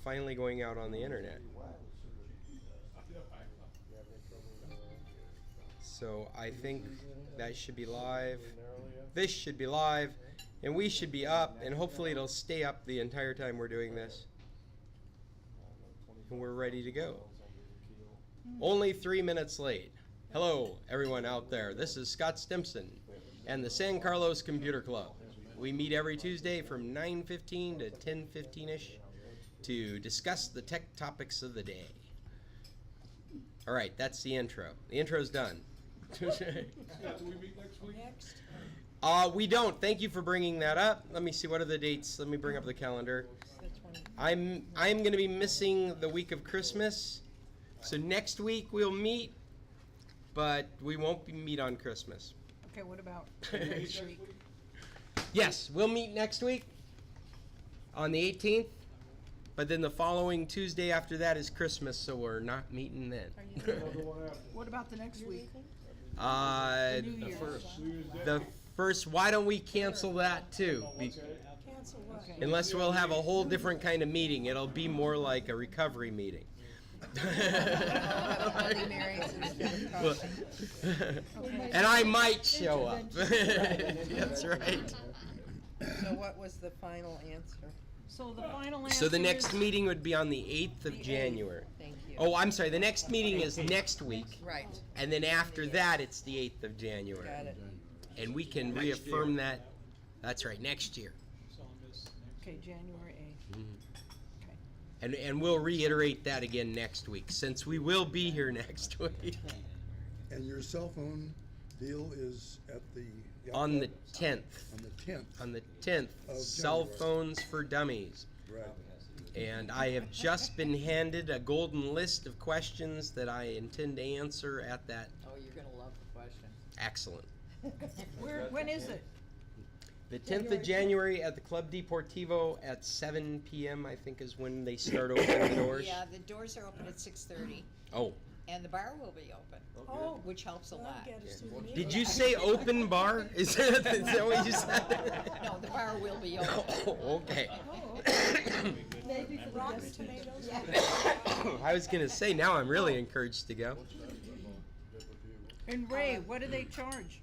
finally going out on the internet. So I think that should be live. This should be live, and we should be up, and hopefully it'll stay up the entire time we're doing this. And we're ready to go. Only 3 minutes late. Hello, everyone out there. This is Scott Stimson and the San Carlos Computer Club. We meet every Tuesday from 9:15 to 10:15-ish to discuss the tech topics of the day. All right, that's the intro. The intro's done. Do we meet next week? We don't. Thank you for bringing that up. Let me see, what are the dates? Let me bring up the calendar. I'm going to be missing the week of Christmas. So next week we'll meet, but we won't meet on Christmas. Okay, what about next week? Yes, we'll meet next week on the 18th, but then the following Tuesday after that is Christmas, so we're not meeting then. What about the next week? New Year's. The first, why don't we cancel that too? Cancel what? Okay. Unless we'll have a whole different kind of meeting. It'll be more like a recovery meeting. Bloody Marys instead of Well, coffee. and I might show up. That's right. So what was the final answer? So the final answer So the next is meeting would be on the 8th of January. Thank you. Oh, I'm sorry. The next meeting is next week. Right, And then after that, it's the 8th of January. got it. And we can reaffirm that. That's right, next year. Okay, January 8th. Okay. And we'll reiterate that again next week, since we will be here next week. And your cell phone deal is at the... On the 10th. On the 10th. On the 10th, Of Cell January. Phones for Dummies. Right. And I have just been handed a golden list of questions that I intend to answer at that. Oh, you're gonna love the question. Excellent. When is it? The 10th of January at the Club Deportivo at 7 p.m. I think is when they start opening the doors. Yeah, the doors are open at 6:30, Oh, and the bar will be open, Oh, which helps a lot. did you say open bar? Is that what you said? No, the bar will be open. Oh, okay. maybe for rotten tomatoes? I was gonna say, now I'm really encouraged to go. And Ray, what do they charge?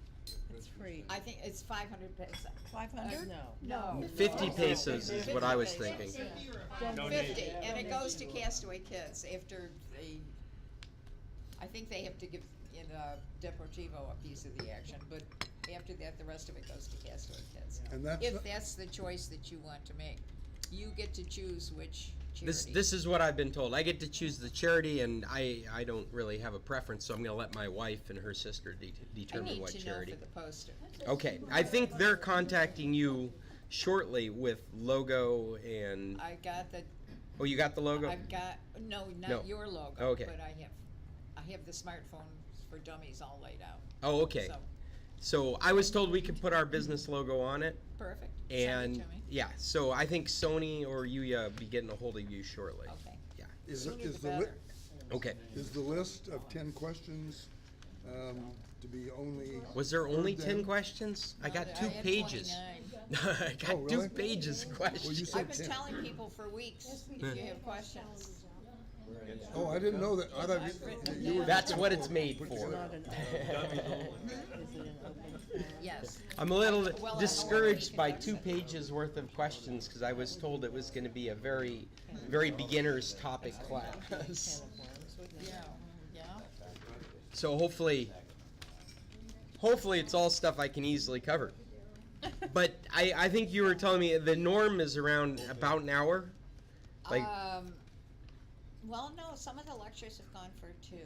It's free. I think it's 500 pesos. 500? No. 50 pesos is what I was thinking. 50, and it goes to Castaway Kids after they, I think they have to give in Deportivo a piece of the action, but after that, the rest of it goes to Castaway Kids. And that's If not- that's the choice that you want to make, you get to choose which charity. This is what I've been told. I get to choose the charity, and I don't really have a preference, so I'm gonna let my wife and her sister I determine need what to charity. know for the poster. Okay, I think they're contacting you shortly with logo and. I got the Oh, you got the logo? I've got, no, No. not your logo, Okay. but I have the smartphones for dummies all laid out. Oh, okay. So, So I was told we could put our business logo on it, perfect. and Send it to me. yeah. So I think Sony or Yuya be getting a hold of you shortly. Okay. Yeah. Is Sooner is the the li- better. Okay. is the list of 10 questions to be only... Was there only heard 10 then? questions? I got I 2 had pages. 29. I got Oh, really? 2 pages of Well, questions. you said I've been 10. telling people for weeks, if you have questions. Oh, I didn't know that. I thought I've written you, it you were... down. That's what it's made It's for. not an open, is it an open forum? Yes. I'm a little Well, I discouraged by can 2 accept it. pages worth of questions because I was told it was going to be a very, very beginner's topic class. Can of worms, wouldn't it? Yeah, yeah. So hopefully it's all stuff I can easily cover. But I think you were telling me the norm is around about an hour. Like, Well, no, some of the lectures have gone for 2.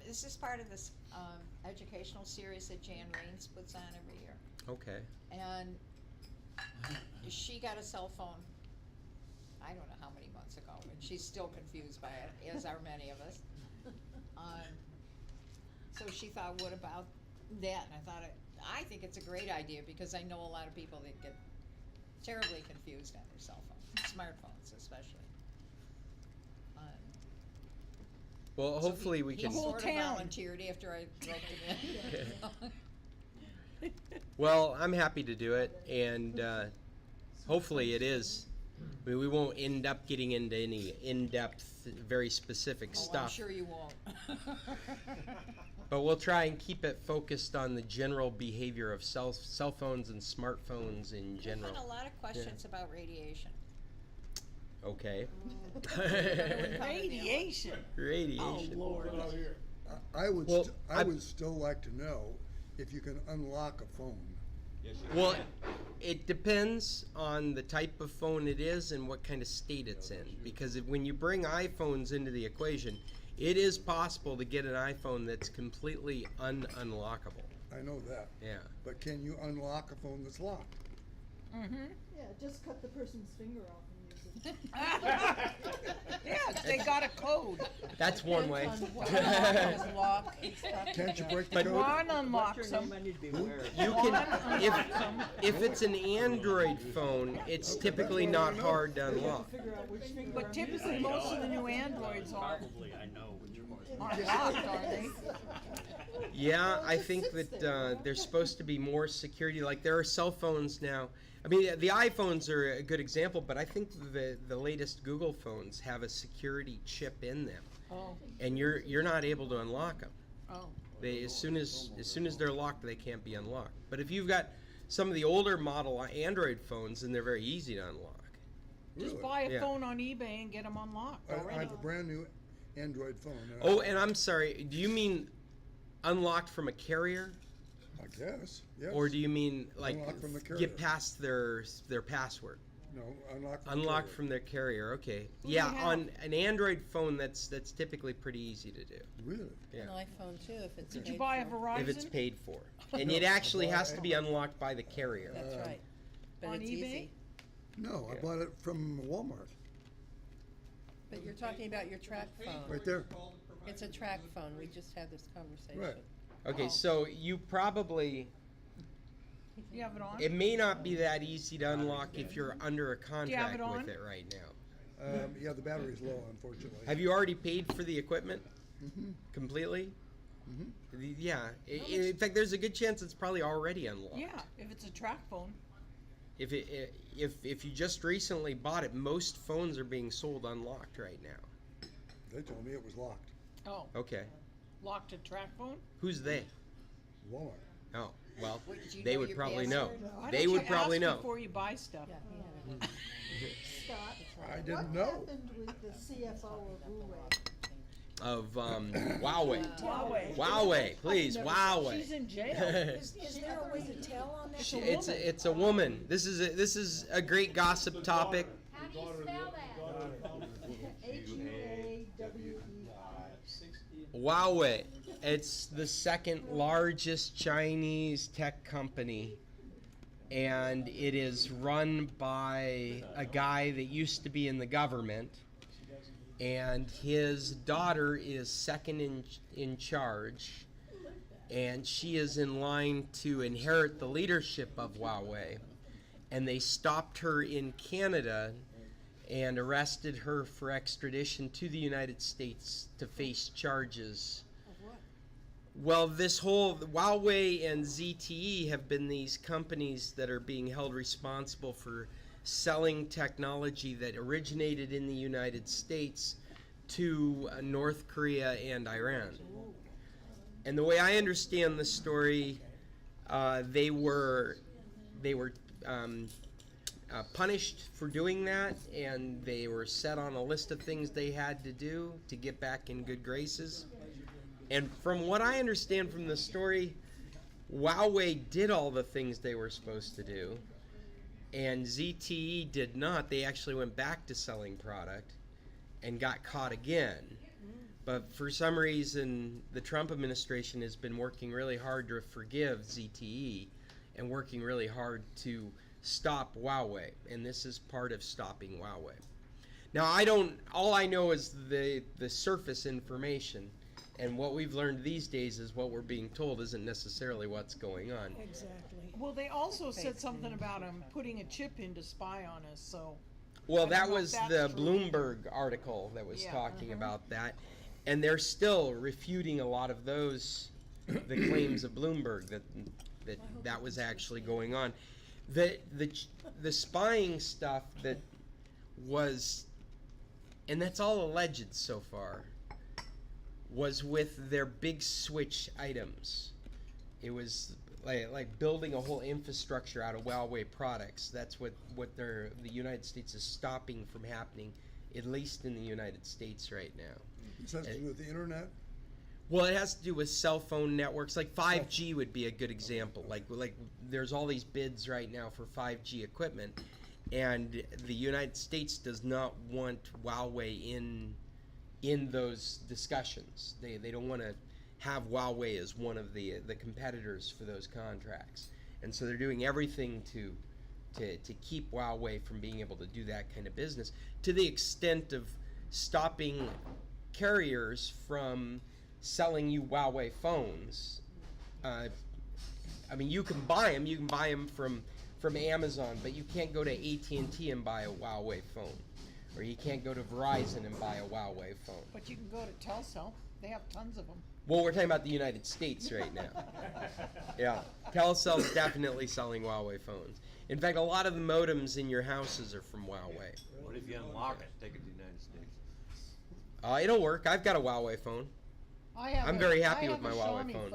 This is part of this educational series that Jan Raines puts on every year. okay. And she got a cell phone, I don't know how many months ago, and she's still confused by it, as are many of us. So she thought, what about that? And I think it's a great idea because I know a lot of people that get terribly confused on their cell phones, smartphones especially. Well, So hopefully we he can. sort of town. volunteered after I roped him in. Well, I'm happy to do it, and hopefully it is I mean, we won't end up getting into any in-depth, very specific Oh, I'm stuff. sure you won't. But we'll try and keep it focused on the general behavior of cell phones and smartphones in We've general. had a lot of questions about radiation. Okay. Radiation. Oh, Radiation. Lord. Out here. I would, Well, I would still like to know if you can unlock a phone. Well, it depends on the type of phone it is and what kind of state it's in. Because when you bring iPhones into the equation, it is possible to get an iPhone that's completely unlockable. I know that. Yeah. But can you unlock a phone that's locked? Yeah, just cut the person's finger off and use it. Yeah, they got a code. That's one way. Depends on what lock and stuff. Can't you break the But code? One unlocks them. You can, if it's an Android phone, it's typically not hard to unlock. Figure out which finger. But I'm typically, most of the new Androids aren't locked, are they? Yeah, I think that there's supposed to be more security. Like there are cell phones now. I mean, the iPhones are a good example, but I think the latest Google phones have a security chip in them, Oh, and you're not able to unlock them. oh. They as soon as they're locked, they can't be unlocked. But if you've got some of the older model Android phones, then they're very easy to unlock. Just Really? buy a Yeah. phone on eBay and get them unlocked I already. have a brand new Android phone. Oh, and I'm sorry. Do you mean unlocked from a carrier, I guess, yes. or do you mean like Unlocked from the carrier. get past their password? No, unlocked from the Unlocked carrier. from their carrier. Okay. Who do Yeah, you have? on an Android phone, that's typically pretty easy to do Really? Yeah. An iPhone too, if it's Did you paid buy a for. Verizon? if it's paid for, and it actually has to be unlocked by the carrier. That's right. But On it's eBay? easy. No, I Yeah. bought it from Walmart, But you're talking about your track phone. right there. It's a track phone. We just had this conversation. Right. Okay, Oh. so you probably You have it on? it may not be that easy to unlock if you're under a have contract it with on? it right now. Yeah, the battery's low, unfortunately. Have you already paid for the equipment Mhm. completely? Mhm. Yeah. In fact, there's a good chance it's probably already unlocked. Yeah, if it's a track phone. If you just recently bought it, most phones are being sold unlocked right now. They told me it was locked. Oh, Okay. locked a track phone? Who's they? Walmart. Oh, well, Wait, did you they know would your probably know. password? Why They don't would you probably ask know. before you buy stuff. Yeah, he had it. Scott, I what didn't know. happened with the CFO of Huawei? Of Huawei. Huawei. Huawei, please, She's Huawei. in jail. Is there a way to tell on that? It's a woman. This is a great gossip topic. How do you spell that? Huawei. Huawei. It's the second largest Chinese tech company, and it is run by a guy that used to be in the government, and his daughter is second in charge, and she is in line to inherit the leadership of Huawei, and they stopped her in Canada and arrested her for extradition to the United States to face charges. Well, this whole Huawei and ZTE have been these companies that are being held responsible for selling technology that originated in the United States to North Korea and Iran. And the way I understand the story, they were punished for doing that, and they were set on a list of things they had to do to get back in good graces. And from what I understand from the story, Huawei did all the things they were supposed to do, and ZTE did not. They actually went back to selling product and got caught again. But for some reason, the Trump administration has been working really hard to forgive ZTE and working really hard to stop Huawei, and this is part of stopping Huawei. Now, all I know is the surface information. And what we've learned these days is what we're being told isn't necessarily what's going on. Exactly. Well, they also said something about him putting a chip in to spy on us, so. Well, I that don't know if was that's the true. Bloomberg article that was Yeah, talking about that. And they're still refuting a lot of those, the claims of Bloomberg that was actually going on. The spying stuff that was, and that's all alleged so far, was with their big switch items. It was like building a whole infrastructure out of Huawei products. That's what the United States is stopping from happening, at least in the United States right now. This has to do with the internet? Well, it has to do with cell phone networks. Like 5G would be a good example. Like there's all these bids right now for 5G equipment, and the United States does not want Huawei in those discussions. They don't want to have Huawei as one of the competitors for those contracts, and so they're doing everything to keep Huawei from being able to do that kind of business, to the extent of stopping carriers from selling you Huawei phones. I mean, you can buy them. You can buy them from Amazon, but you can't go to AT&T and buy a Huawei phone, or you can't go to Verizon and buy a Huawei phone. But you can go to Telcel. They have tons of them. Well, we're talking about the United States right now. Yeah, Telcel's definitely selling Huawei phones. In fact, a lot of the modems in your houses are from Huawei. What if you unlock it, take it to the United States? It'll work. I've got a Huawei phone. I'm very happy with my Huawei phone.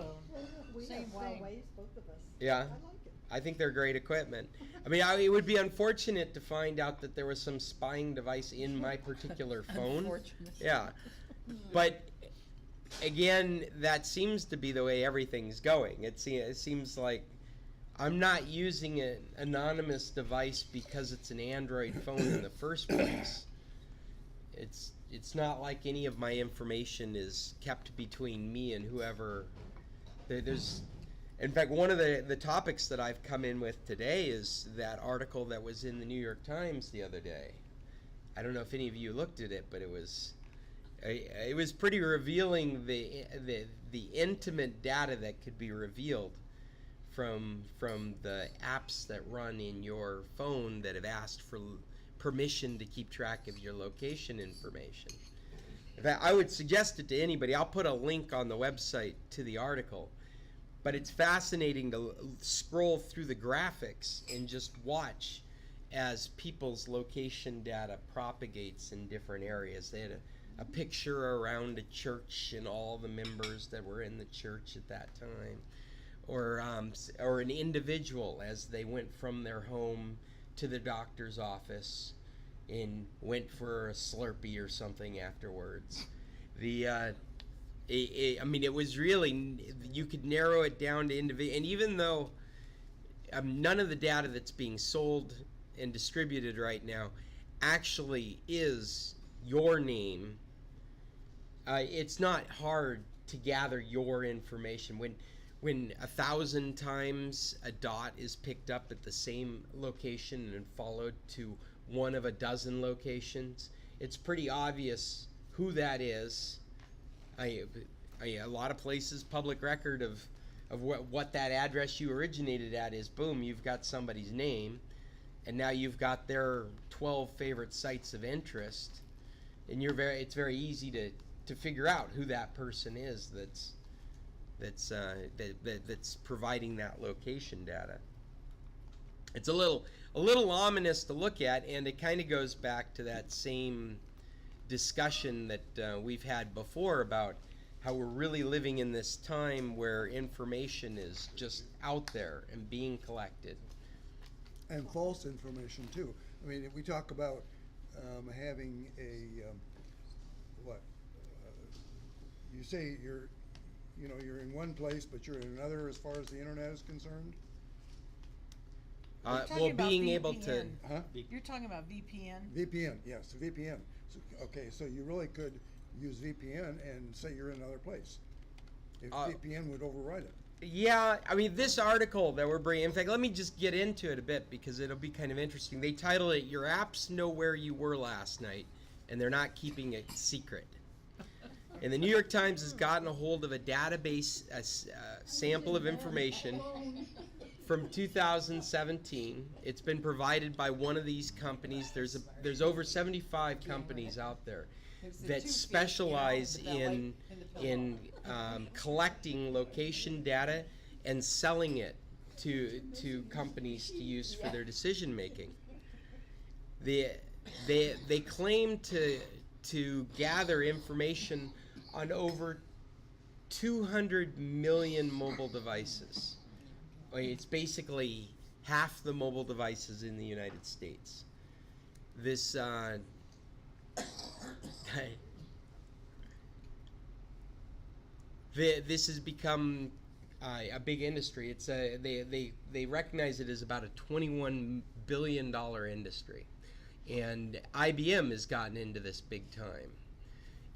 We Same have way. Huawei's, both of us. Yeah. I like it. I think they're great equipment. I mean, it would be unfortunate to find out that there was some spying device in my particular phone. Unfortunate. Yeah. But again, that seems to be the way everything's going. It seems like I'm not using an anonymous device because it's an Android phone in the first place. It's not like any of my information is kept between me and whoever. There's, in fact, one of the topics that I've come in with today is that article that was in the New York Times the other day. I don't know if any of you looked at it, but it was pretty revealing, the intimate data that could be revealed from the apps that run in your phone that have asked for permission to keep track of your location information. In fact, I would suggest it to anybody. I'll put a link on the website to the article, but it's fascinating to scroll through the graphics and just watch as people's location data propagates in different areas. They had a picture around a church and all the members that were in the church at that time, or an individual as they went from their home to the doctor's office and went for a Slurpee or something afterwards. I mean, it was really, you could narrow it down to individual, and even though none of the data that's being sold and distributed right now actually is your name, it's not hard to gather your information. When 1,000 times a dot is picked up at the same location and followed to one of a dozen locations, it's pretty obvious who that is. A lot of places, public record of what that address you originated at is. Boom, you've got somebody's name, and now you've got their 12 favorite sites of interest, and it's very easy to figure out who that person is that's providing that location data. It's a little ominous to look at, and it kind of goes back to that same discussion that we've had before about how we're really living in this time where information is just out there and being collected. And false information too. I mean, if we talk about having a you say you're in one place, but you're in another as far as the internet is concerned? You're talking Well, about being able to, VPN. Huh? You're talking about VPN? VPN, yes, VPN. So, okay, so you really could use VPN and say you're in another place. If VPN would override it. yeah, I mean, this article that we're bringing, in fact, let me just get into it a bit because it'll be kind of interesting. They title it, "Your Apps Know Where You Were Last Night, and They're Not Keeping It Secret." And the New York Times has gotten a hold of a database, a sample of information from 2017. It's been provided by one of these companies. There's over 75 companies out there that specialize in collecting location data and selling it to companies to use for their decision making. They claim to gather information on over 200 million mobile devices. It's basically half the mobile devices in the United States. This this has become a big industry. It's they recognize it as about a $21 billion industry, and IBM has gotten into this big time.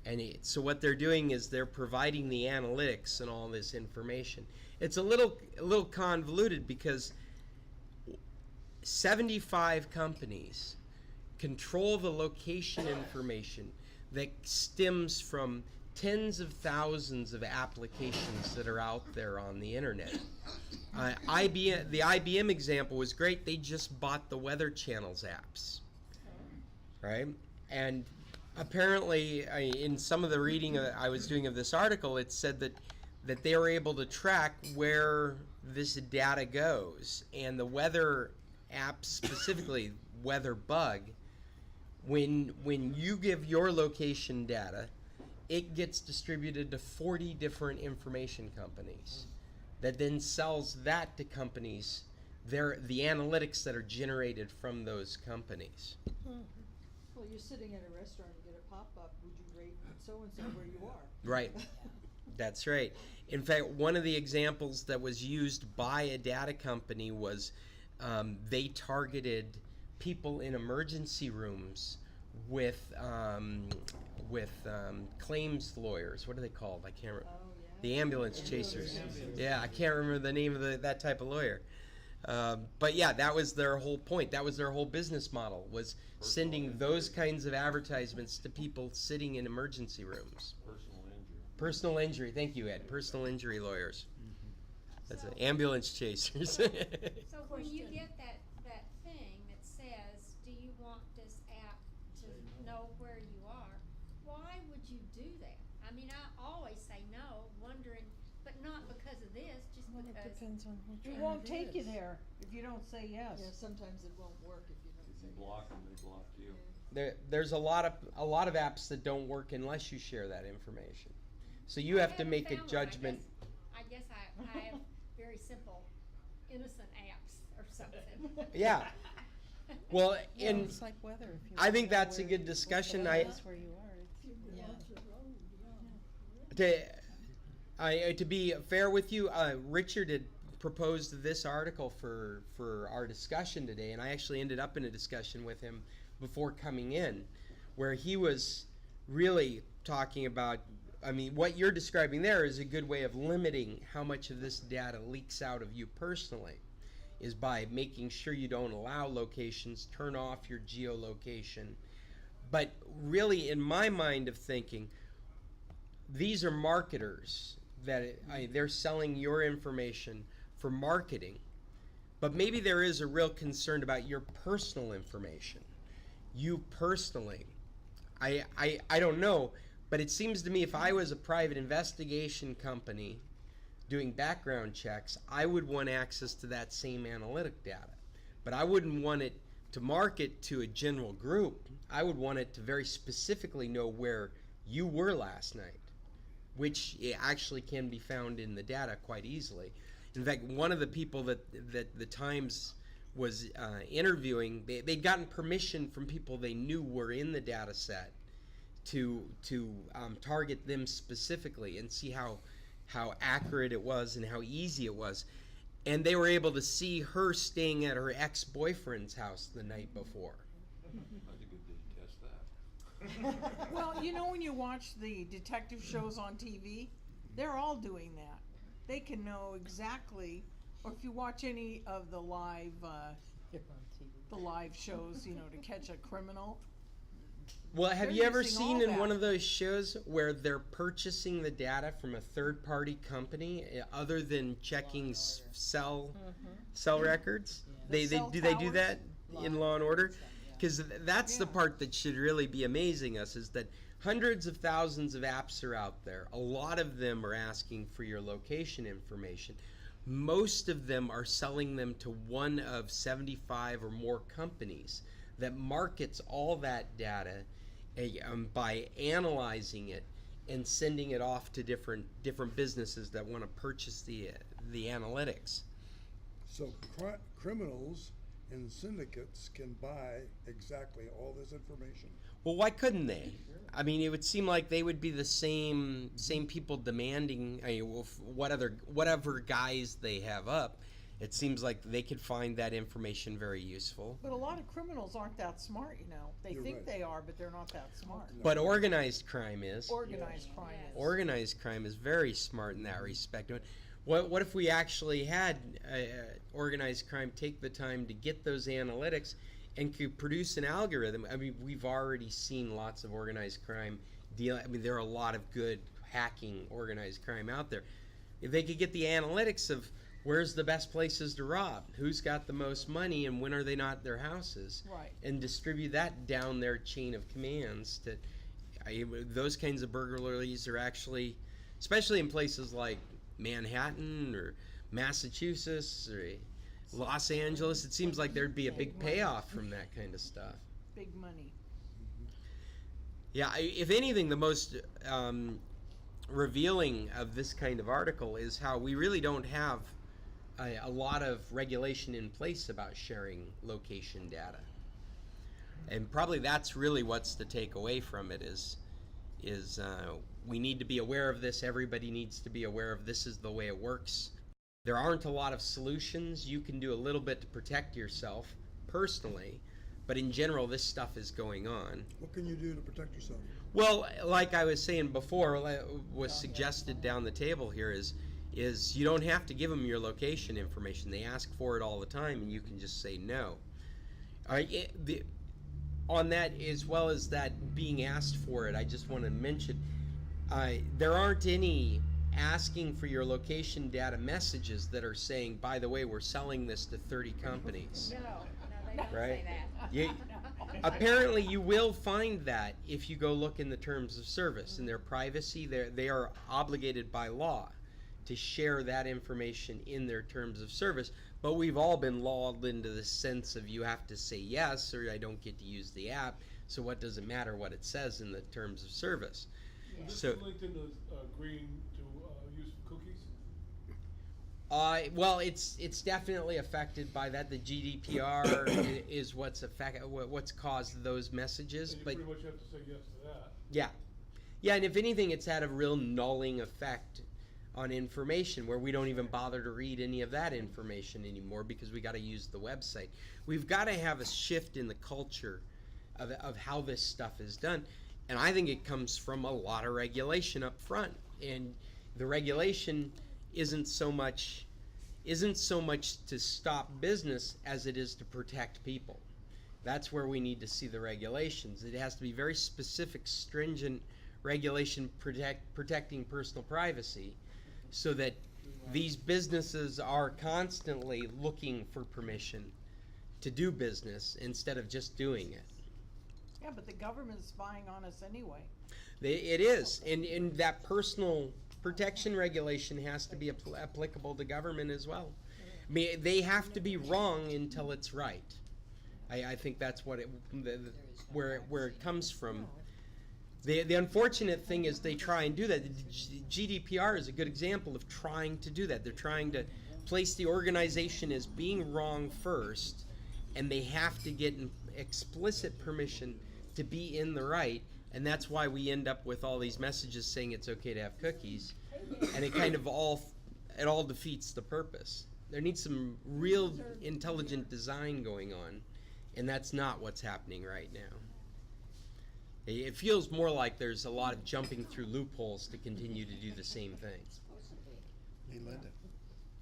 And so what they're doing is they're providing the analytics and all this information. It's a little convoluted because 75 companies control the location information that stems from tens of thousands of applications that are out there on the internet. The IBM example was great. They just bought the Weather Channel's apps, right? And apparently, in some of the reading I was doing of this article, it said that they were able to track where this data goes. And the weather app, specifically Weather Bug, when you give your location data, it gets distributed to 40 different information companies that then sells that to companies, the analytics that are generated from those companies. Well, you're sitting at a restaurant, you get a pop-up, would you rate so-and-so where you are? Right. That's right. In fact, one of the examples that was used by a data company was they targeted people in emergency rooms with claims lawyers. What are they called? I can't remember. Oh, yeah. The ambulance chasers. Yeah, I can't remember the name of that type of lawyer. But yeah, that was their whole point. That was their whole business model, was sending those kinds of advertisements to people sitting in emergency rooms. Personal injury. Thank you, Ed. Personal injury lawyers. That's it. Ambulance chasers. So when you get that thing that says, do you want this app to know where you are, why would you do that? I mean, I always say no, wondering, but not because of this, just Well, it because. depends on which It one won't it take you is. there if you don't say yes. Yeah, sometimes it won't work if you don't say yes. Block them, they block you. There's a lot of apps that don't work unless you share that information. So you have to haven't make a found one. judgment. I guess I have very simple, innocent apps or something. Yeah. Well, Yeah, and it's like weather. If you I think wanna know that's a where- good what the discussion. weather is where you are. To be fair with you, Richard had proposed this article for our discussion today, and I actually ended up in a discussion with him before coming in, where he was really talking about, I mean, what you're describing there is a good way of limiting how much of this data leaks out of you personally, is by making sure you don't allow locations, turn off your geolocation. But really, in my mind of thinking, these are marketers that they're selling your information for marketing, but maybe there is a real concern about your personal information. You personally, I don't know, but it seems to me if I was a private investigation company doing background checks, I would want access to that same analytic data. But I wouldn't want it to market to a general group. I would want it to very specifically know where you were last night, which actually can be found in the data quite easily. In fact, one of the people that the Times was interviewing, they'd gotten permission from people they knew were in the data set to target them specifically and see how accurate it was and how easy it was. And they were able to see her staying at her ex-boyfriend's house the night before. That's a good day to test that. Well, you know when you watch the detective shows on TV, they're all doing that. They can know exactly, or if you watch any of the live shows, you know, to catch a criminal. Well, have They're you ever using all seen in that. one of those shows where they're purchasing the data from a third-party company other than checking cell records? The They cell do towers? that in Law and Order? Because that's the Yeah. part that should really be amazing us, is that hundreds of thousands of apps are out there. A lot of them are asking for your location information. Most of them are selling them to one of 75 or more companies that markets all that data by analyzing it and sending it off to different businesses that want to purchase the analytics. So criminals and syndicates can buy exactly all this information. Well, why couldn't they? I mean, it would seem like they would be the same people demanding whatever guys they have up. It seems like they could find that information very useful. But a lot of criminals aren't that smart, you know. They You're think right. they are, but they're not that smart. But organized crime is. Organized crime is. Organized crime is very smart in that respect. What if we actually had organized crime take the time to get those analytics and could produce an algorithm? I mean, we've already seen lots of organized crime deal. I mean, there are a lot of good hacking organized crime out there. If they could get the analytics of where's the best places to rob, who's got the most money, and when are they not at their houses, Right. and distribute that down their chain of commands, those kinds of burglaries are actually, especially in places like Manhattan or Massachusetts or Los Angeles, it seems like there'd be a big payoff from that kind of stuff. Big money. Yeah, if anything, the most revealing of this kind of article is how we really don't have a lot of regulation in place about sharing location data. And probably that's really what's to take away from it is we need to be aware of this. Everybody needs to be aware of this is the way it works. There aren't a lot of solutions. You can do a little bit to protect yourself personally, but in general, this stuff is going on. What can you do to protect yourself? Well, like I was saying before, was suggested down the table here is you don't have to give them your location information. They ask for it all the time, and you can just say no. On that, as well as that being asked for it, I just want to mention there aren't any asking for your location data messages that are saying, by the way, we're selling this to 30 companies. No, they don't Right? say that. You, apparently, you will find that if you go look in the terms of service. In their privacy, they are obligated by law to share that information in their terms of service. But we've all been lulled into the sense of you have to say yes or I don't get to use the app. So what does it matter what it says in the terms of service? Is So- this LinkedIn agreeing to use cookies? Well, it's definitely affected by that. The GDPR is what's caused those messages. And you But pretty much have to say yes to that. yeah, and if anything, it's had a real nulling effect on information where we don't even bother to read any of that information anymore because we got to use the website. We've got to have a shift in the culture of how this stuff is done, and I think it comes from a lot of regulation up front. And the regulation isn't so much to stop business as it is to protect people. That's where we need to see the regulations. It has to be very specific, stringent regulation protecting personal privacy, so that these businesses are constantly looking for permission to do business instead of just doing it. Yeah, but the government's spying on us anyway. It is, and that personal protection regulation has to be applicable to government as well. I mean, they have to be wrong until it's right. I think that's what where it comes from. The unfortunate thing is they try and do that. The GDPR is a good example of trying to do that. They're trying to place the organization as being wrong first, and they have to get explicit permission to be in the right, and that's why we end up with all these messages saying it's okay to have cookies, and it kind of all defeats the purpose. There needs some real intelligent design going on, and that's not what's happening right now. It feels more like there's a lot of jumping through loopholes to continue to do the same thing. Hey Linda,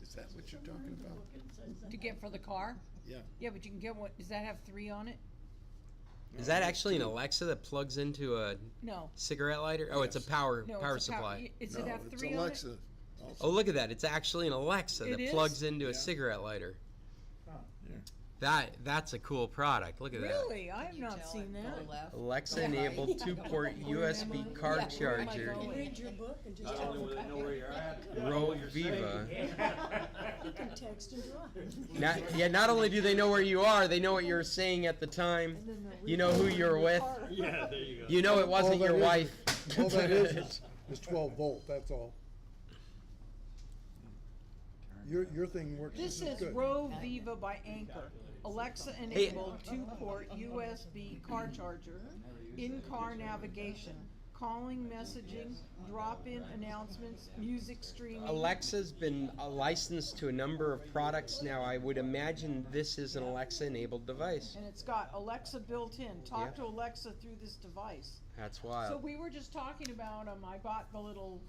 is that what you're talking about? To get for the car? Yeah. Yeah, but you can get what, does that have 3 on it? Is that actually an Alexa that plugs into a No. cigarette lighter? Oh, it's a power No, power it's a supply. Does No, it have it's 3 on it? Alexa. Also. Oh, look at that. It's actually an Alexa It that is? plugs into a Yeah. cigarette lighter. That's a cool product. Look at Really? I have Can you not tell seen it? Go that. left, that. go Alexa-enabled right. 2-port USB car Yeah, where am I charger. going? Read your book and just Not tell only will them. they know where you're at, they know Rove what you're Viva. You can text and drive. Not only do they know where you are, they know what you're saying at the time. And then they'll You know who record you're your with. car. Yeah, there you go. You know it wasn't All your that wife. All that is 12 volt, that's all. Your thing works This just as is good. Rove Viva by Anchor. Alexa enabled 2-port USB car charger, in-car navigation, calling, messaging, drop-in announcements, music streaming. Alexa's been licensed to a number of products now. I would imagine this is an Alexa-enabled device. And it's got Alexa built in. Talk Yeah. to Alexa through this device. That's So wild. we were just talking about I bought the little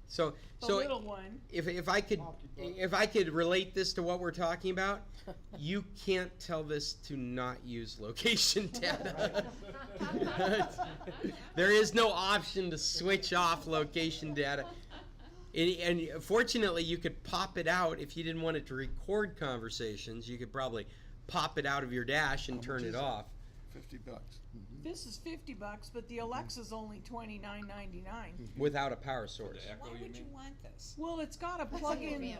So one. if I could relate this to what we're talking about, you can't tell this to not use location data. There is no option to switch off location data. And fortunately, you could pop it out if you didn't want it to record conversations. You could probably pop it out of your dash and How turn much it is it? off. $50. This is $50, but the Alexa's only $29.99. Without a power source. The Echo, Why you would you mean? want this? Well, it's got a What's the plug-in, advantage?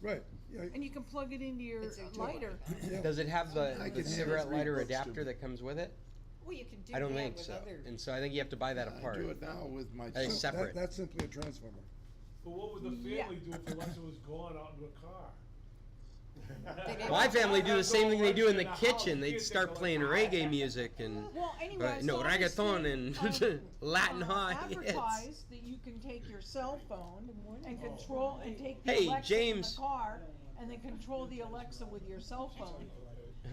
Right, yeah, and you can plug it into your It's a lighter. yeah. Does it have the I can cigarette read lighter books to adapter me. that comes with it? Well, you can do I don't that think with so. other. And so I think you have to buy that apart. I do it now with my Hey, son. separate. That's simply a transformer. But what would the family Yeah. do if Alexa was gone out into a car? My family do the same thing they do in the Alexa in the kitchen. house. They'd start playing reggae music and Well, anyway, I no saw this reggaeton thing, and Latin high hits. advertised that you can take your cell phone and control and take the Hey, Alexa James. in the car and then control the Alexa with your cell phone.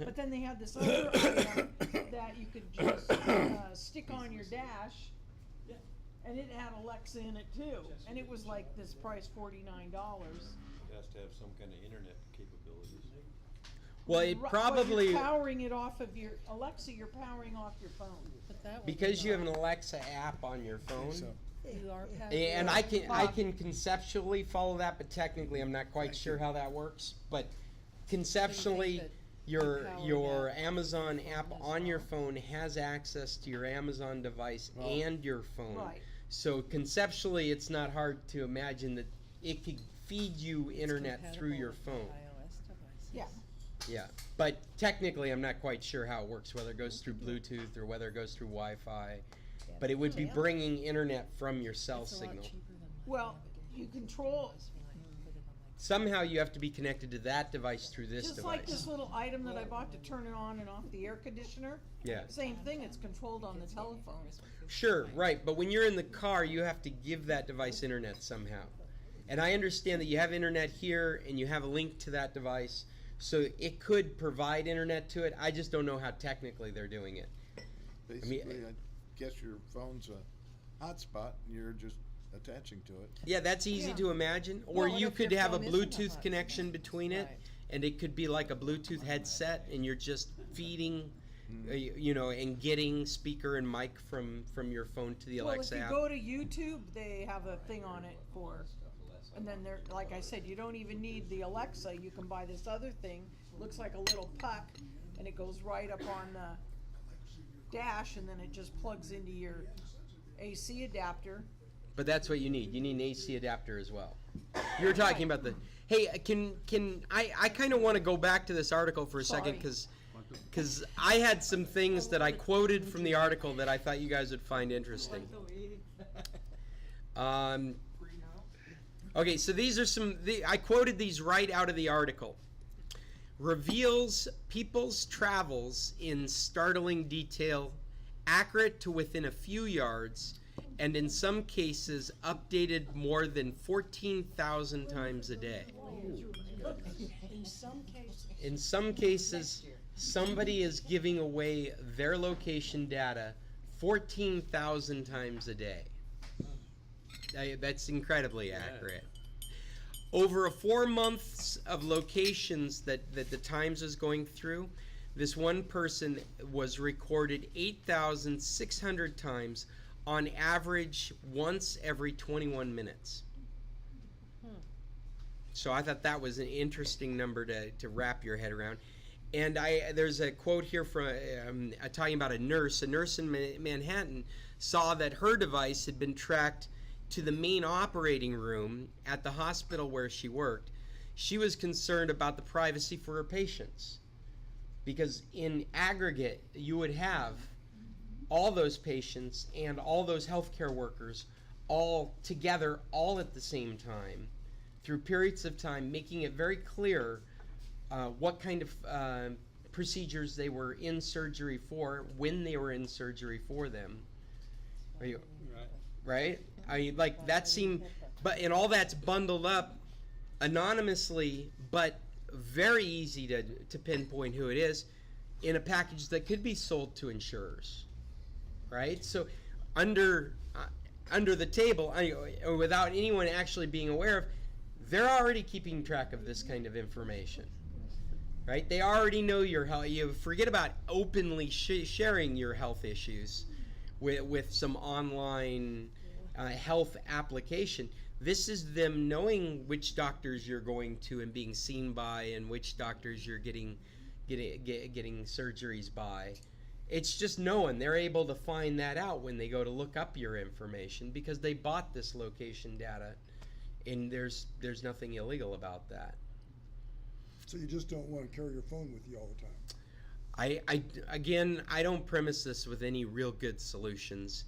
But then they had this other item that you could just stick on your dash, and it had Alexa in it too. And it was like this price, $49. It has to have some kind of internet capabilities. Well, it But probably you're powering it off of your Alexa. You're powering off your phone. But that one because you have cannot. an Alexa app on your phone. So, You are And I can conceptually follow that, but technically I'm not quite sure how that works. But conceptually, that your power your that Amazon app as on your well? phone has access to your Amazon device and your phone. Right. So conceptually, it's not hard to imagine that it could feed you internet through your phone. Yeah. Yeah, but technically, I'm not quite sure how it works, whether it goes through Bluetooth or whether it goes through Wi-Fi. But it would be bringing internet from your cell signal. Well, you control Somehow you have to be connected to that device through this just device. like this little item that I bought to turn it on and off the air conditioner. Yeah. Same thing. It's controlled on the telephone. Sure, right, but when you're in the car, you have to give that device internet somehow. And I understand that you have internet here and you have a link to that device, so it could provide internet to it. I just don't know how technically they're doing it. Basically, I guess your phone's a hotspot and you're just attaching to it. Yeah, that's easy Yeah. to imagine. Or Well, what you if your could have a phone isn't a Bluetooth hotspot? connection between it, Right. and it could be like a Bluetooth headset, and you're just feeding, you know, and getting speaker and mic from your phone to the Well, Alexa if you app. go to YouTube, they have a thing on it for, and then they're, like I said, you don't even need the Alexa. You can buy this other thing. Looks like a little puck, and it goes right up on the dash, and then it just plugs into your AC adapter. But that's what you need. You need an AC adapter as well. You were talking about the. Hey, can I kind of want to go back to this article for a second Sorry. because I had some things that I quoted from the article that I thought you guys would find interesting. Okay, so these are I quoted these right out of the article. Reveals people's travels in startling detail, accurate to within a few yards, and in some cases updated more than 14,000 times a day. In some cases. In some cases, somebody is giving away their location data 14,000 times a day. That's incredibly accurate. Over a 4 months of locations that the Times is going through, this one person was recorded 8,600 times, on average once every 21 minutes. So I thought that was an interesting number to wrap your head around. And there's a quote here from talking about a nurse. A nurse in Manhattan saw that her device had been tracked to the main operating room at the hospital where she worked. She was concerned about the privacy for her patients, because in aggregate, you would have all those patients and all those healthcare workers all together, all at the same time, through periods of time, making it very clear what kind of procedures they were in surgery for, when they were in surgery for them. Are you right? I mean, like that seemed, and all that's bundled up anonymously, but very easy to pinpoint who it is in a package that could be sold to insurers, right? So under the table, without anyone actually being aware of, they're already keeping track of this kind of information, right? They already know your health. You forget about openly sharing your health issues with some online health application. This is them knowing which doctors you're going to and being seen by, and which doctors you're getting surgeries by. It's just knowing. They're able to find that out when they go to look up your information, because they bought this location data, and there's nothing illegal about that. So you just don't want to carry your phone with you all the time. I don't premise this with any real good solutions.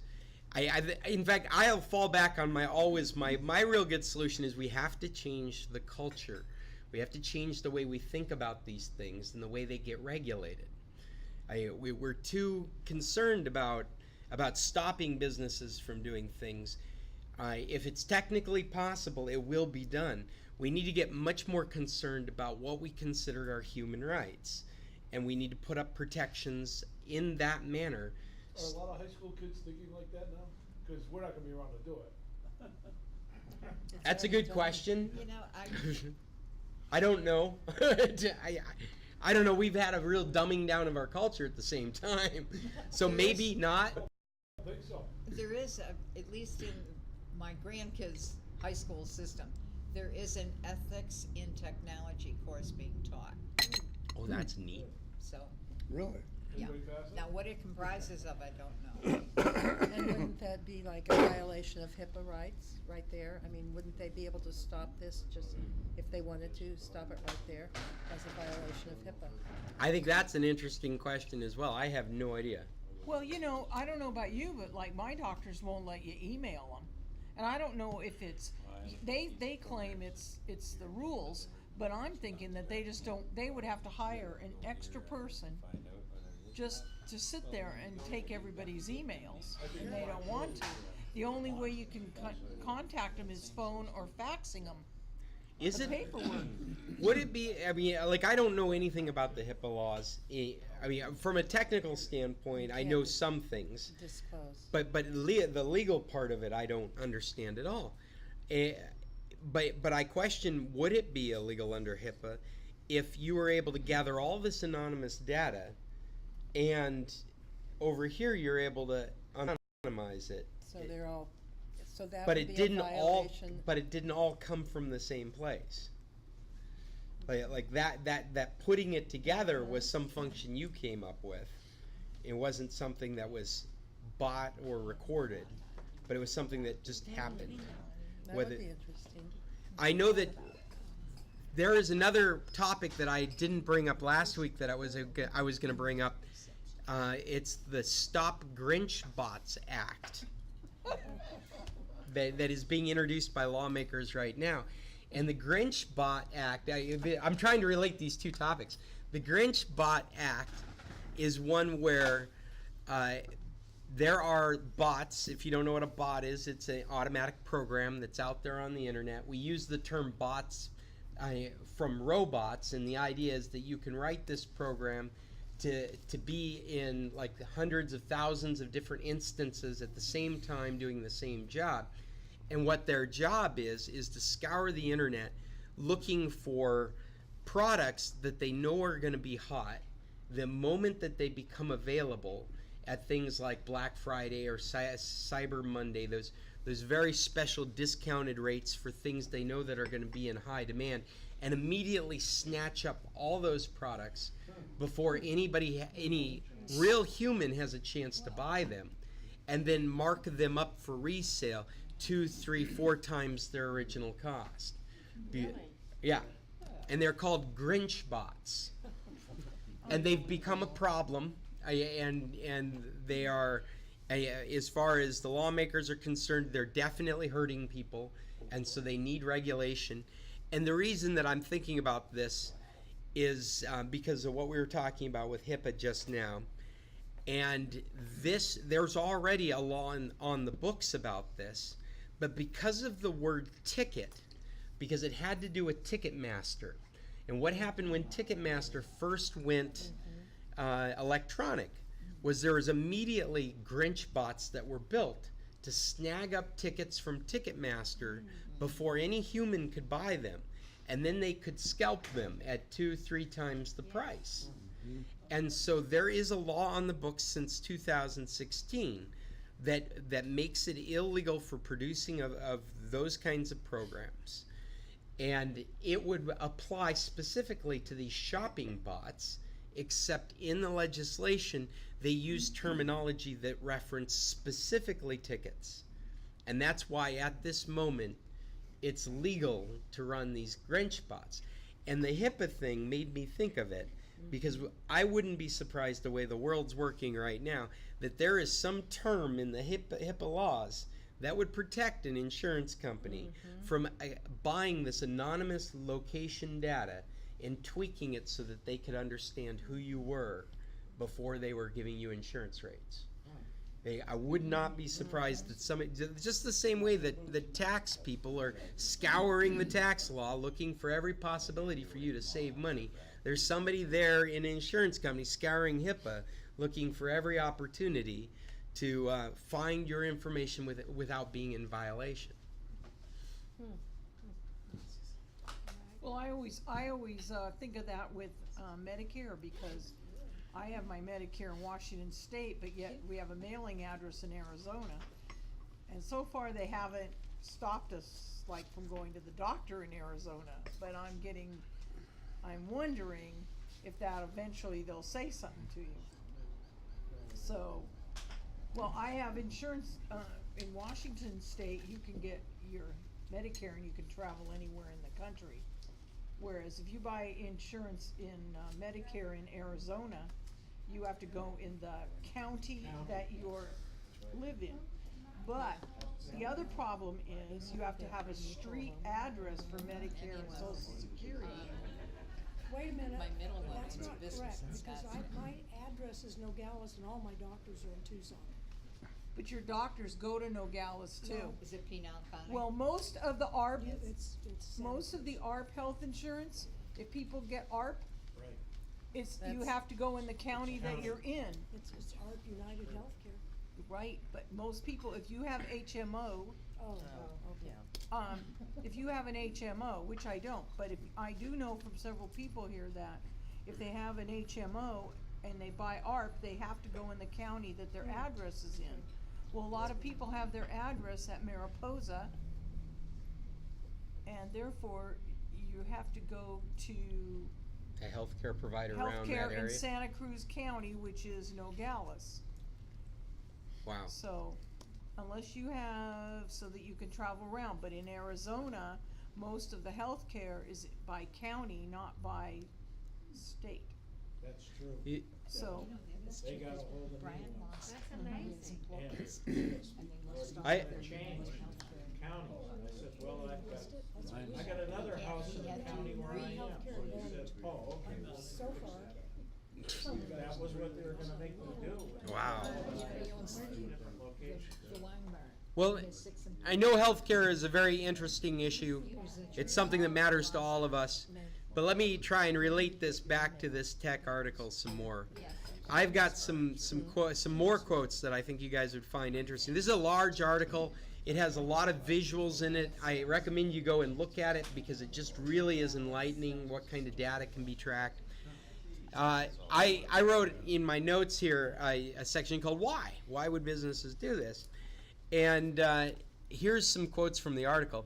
In fact, I'll fall back on my real good solution is we have to change the culture. We have to change the way we think about these things and the way they get regulated. We're too concerned about stopping businesses from doing things. If it's technically possible, it will be done. We need to get much more concerned about what we consider our human rights, and we need to put up protections in that manner. Are a lot of high school kids thinking like that now? Because we're not gonna be around to do it. That's a good question. You know, I don't know. I don't know. We've had a real dumbing down of our culture at the same time, so maybe not. I think so. there is, at least in my grandkids' high school system, there is an ethics in technology course being taught. Oh, that's neat. So, Really? yeah. Anybody pass it? Now, what it comprises of, I don't know. And wouldn't that be like a violation of HIPAA rights right there? I mean, wouldn't they be able to stop this just if they wanted to, stop it right there as a violation of HIPAA? I think that's an interesting question as well. I have no idea. Well, you know, I don't know about you, but like my doctors won't let you email them. And I don't know if it's, they claim it's the rules, but I'm thinking that they just don't, they would have to hire an extra person just to sit there and take everybody's emails, and they don't want to. The only way you can contact them is phone or faxing them. Is The it? paperwork. Would it be? I mean, like I don't know anything about the HIPAA laws. I mean, from a technical standpoint, I know some things, Disclose. but the legal part of it, I don't understand at all. But I question: would it be illegal under HIPAA if you were able to gather all this anonymous data, and over here you're able to anonymize it? So they're all, so that But would it be a didn't all. violation. But it didn't all come from the same place. Like that putting it together was some function you came up with. It wasn't something that was bought or recorded, but it was something that just happened. That Whether- would be interesting. I know that there is another topic that I didn't bring up last week that I was going to bring up. It's the Stop Grinch Bots Act that is being introduced by lawmakers right now. And the Grinch Bot Act, I'm trying to relate these two topics. The Grinch Bot Act is one where there are bots. If you don't know what a bot is, it's an automatic program that's out there on the internet. We use the term bots from robots, and the idea is that you can write this program to be in like hundreds of thousands of different instances at the same time doing the same job. And what their job is to scour the internet looking for products that they know are going to be hot the moment that they become available at things like Black Friday or Cyber Monday, those very special discounted rates for things they know that are going to be in high demand. and immediately snatch up all those products before any real human has a chance to buy them, and then mark them up for resale 2, 3, 4 times their original cost. Yeah, and they're called Grinch bots, and they've become a problem, and they are, as far as the lawmakers are concerned, they're definitely hurting people, and so they need regulation. And the reason that I'm thinking about this is because of what we were talking about with HIPAA just now. And there's already a law on the books about this, but because of the word ticket, because it had to do with Ticketmaster, and what happened when Ticketmaster first went electronic was there was immediately Grinch bots that were built to snag up tickets from Ticketmaster before any human could buy them, and then they could scalp them at 2, 3 times the price. And so there is a law on the books since 2016 that makes it illegal for producing of those kinds of programs. And it would apply specifically to these shopping bots, except in the legislation they use terminology that reference specifically tickets. And that's why at this moment it's legal to run these Grinch bots. And the HIPAA thing made me think of it, because I wouldn't be surprised the way the world's working right now that there is some term in the HIPAA laws that would protect an insurance company from buying this anonymous location data and tweaking it so that they could understand who you were before they were giving you insurance rates. I would not be surprised that somebody, just the same way that the tax people are scouring the tax law looking for every possibility for you to save money, there's somebody there in an insurance company scouring HIPAA looking for every opportunity to find your information without being in violation. Well, I always think of that with Medicare, because I have my Medicare in Washington State, but yet we have a mailing address in Arizona. And so far they haven't stopped us like from going to the doctor in Arizona, but I'm wondering if that eventually they'll say something to you. So, well, I have insurance in Washington State. You can get your Medicare and you can travel anywhere in the country. Whereas if you buy insurance in Medicare in Arizona, you have to go in the county that you live in. But the other problem is you have to have a street address for Medicare and Social Security. Wait a minute, My middle one that's owns a not business correct, in because Wisconsin. my address is Nogales and all my doctors are in Tucson. But your doctors go to Nogales too. No. Is it Pinal County? Well, most of the ARP, It's most of the ARP health insurance, if people get ARP, Right. you That's- have to go in the county that you're in. It's ARP United Healthcare. Right, but most people, if you have HMO, Oh, okay. if you have an HMO, which I don't, but if I do know from several people here that if they have an HMO and they buy ARP, they have to go in the county that their address is in. Well, a lot of people have their address at Mariposa, and therefore you have to go to A healthcare provider around that healthcare in area. Santa Cruz County, which is Nogales. Wow. So, unless you have, so that you can travel around, but in Arizona, most of the healthcare is by county, not by state. That's true. So, They got a hold of me. Brian lost That's one of his amazing. employees, And and they lost all I- their changed healthcare. counties, and I said, well, That's what we I got another Yeah, house he in the had to county where I am. re-healthcare So he advantage. said, oh, okay, well, So far. that was what they were gonna make me do. Wow. Different locations. Well, I know healthcare is a very interesting issue. It's something that matters to all of us. But let me try and relate this back to this tech article some more. I've got some more quotes that I think you guys would find interesting. This is a large article. It has a lot of visuals in it. I recommend you go and look at it because it just really is enlightening what kind of data can be tracked. I wrote in my notes here a section called Why? Why would businesses do this? And here's some quotes from the article.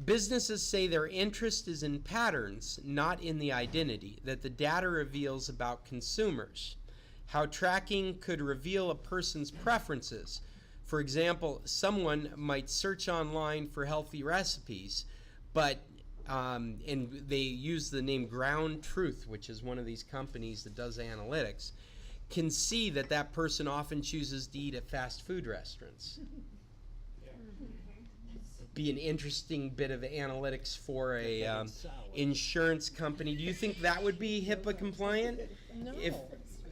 Businesses say their interest is in patterns, not in the identity, that the data reveals about consumers. How tracking could reveal a person's preferences. For example, someone might search online for healthy recipes, but and they use the name Ground Truth, which is one of these companies that does analytics, can see that that person often chooses to eat at fast food restaurants. Be an interesting bit of analytics for a insurance company. Do you think that would be HIPAA compliant? No. If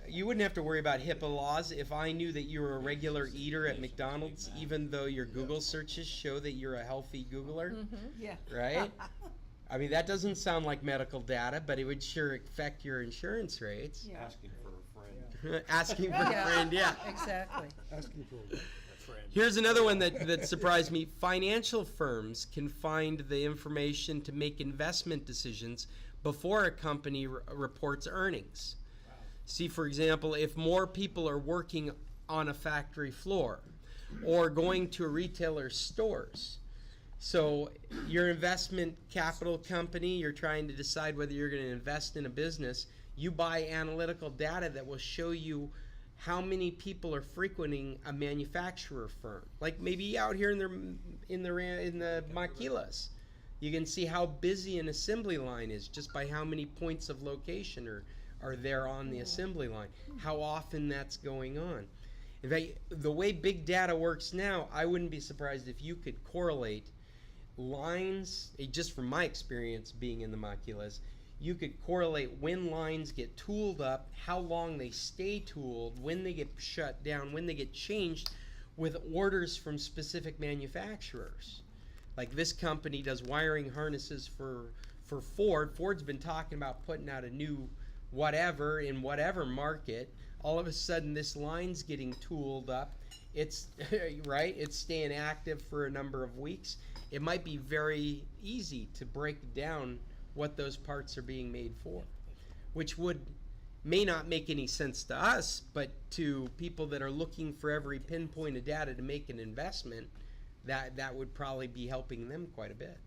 you wouldn't have to worry about HIPAA laws if I knew that you were a regular eater at McDonald's, even though your Google searches show that you're a healthy Googler, Yeah. right? I mean, that doesn't sound like medical data, but it would sure affect your insurance rates. Yeah. Asking for a friend. Asking for a friend, yeah. Exactly. Asking for A friend. Here's another one that surprised me. Financial firms can find the information to make investment decisions before a company reports earnings. See, for example, if more people are working on a factory floor or going to a retailer's stores. So your investment capital company, you're trying to decide whether you're going to invest in a business, you buy analytical data that will show you how many people are frequenting a manufacturer firm. Like maybe out here in the Tequilas. You can see how busy an assembly line is just by how many points of location are there on the assembly line, how often that's going on. In fact, the way big data works now, I wouldn't be surprised if you could correlate lines, just from my experience being in the Tequilas, you could correlate when lines get tooled up, how long they stay tooled, when they get shut down, when they get changed, with orders from specific manufacturers. Like this company does wiring harnesses for Ford. Ford's been talking about putting out a new whatever in whatever market. All of a sudden this line's getting tooled up. It's right, it's staying active for a number of weeks. It might be very easy to break down what those parts are being made for, which may not make any sense to us, but to people that are looking for every pinpoint of data to make an investment, that would probably be helping them quite a bit.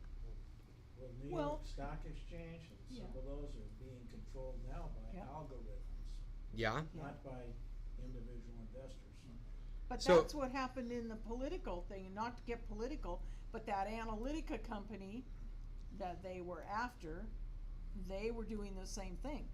Well, New Well- York Stock Exchange and some of those are being controlled now by Yeah. algorithms, Yeah? not by individual investors. But So- that's what happened in the political thing, and not to get political, but that Analytica company that they were after, they were doing the same thing.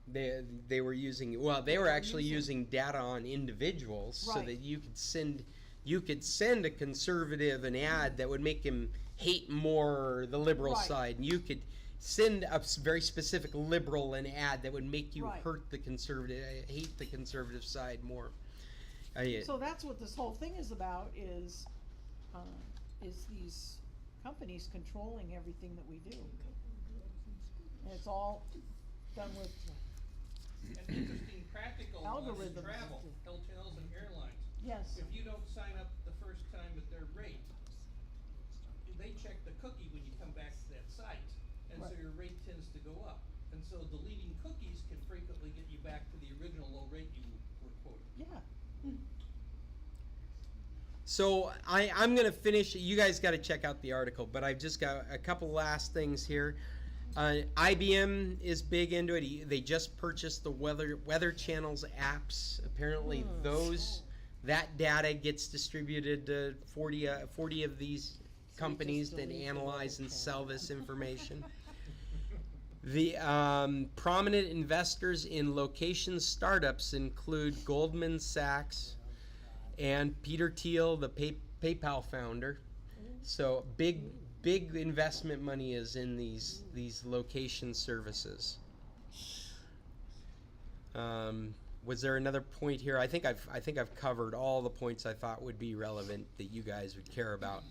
They were using, well, they were actually using data on individuals so Right. that you could send a conservative an ad that would make him hate more the liberal Right. side, and you could send a very specific liberal an ad that would make you Right. hate the conservative side more. So that's what this whole thing is about, is these companies controlling everything that we do. And it's all done with, An interesting practical one is Algorithms. travel, hotels and airlines. yes, If you don't sign up the first time at their rate, they check the cookie when you come back to that site, and so Right. your rate tends to go up. And so deleting cookies can frequently get you back to the original low rate you were quoted. yeah. So I'm going to finish. You guys got to check out the article, but I've just got a couple last things here. IBM is big into it. They just purchased the Weather Channel's apps. Apparently, that data gets distributed to 40 of these companies that analyze and sell this information. The prominent investors in location startups include Goldman Sachs and Peter Thiel, the PayPal founder. So big investment money is in these location services. Was there another point here? I think I've covered all the points I thought would be relevant that you guys would care about.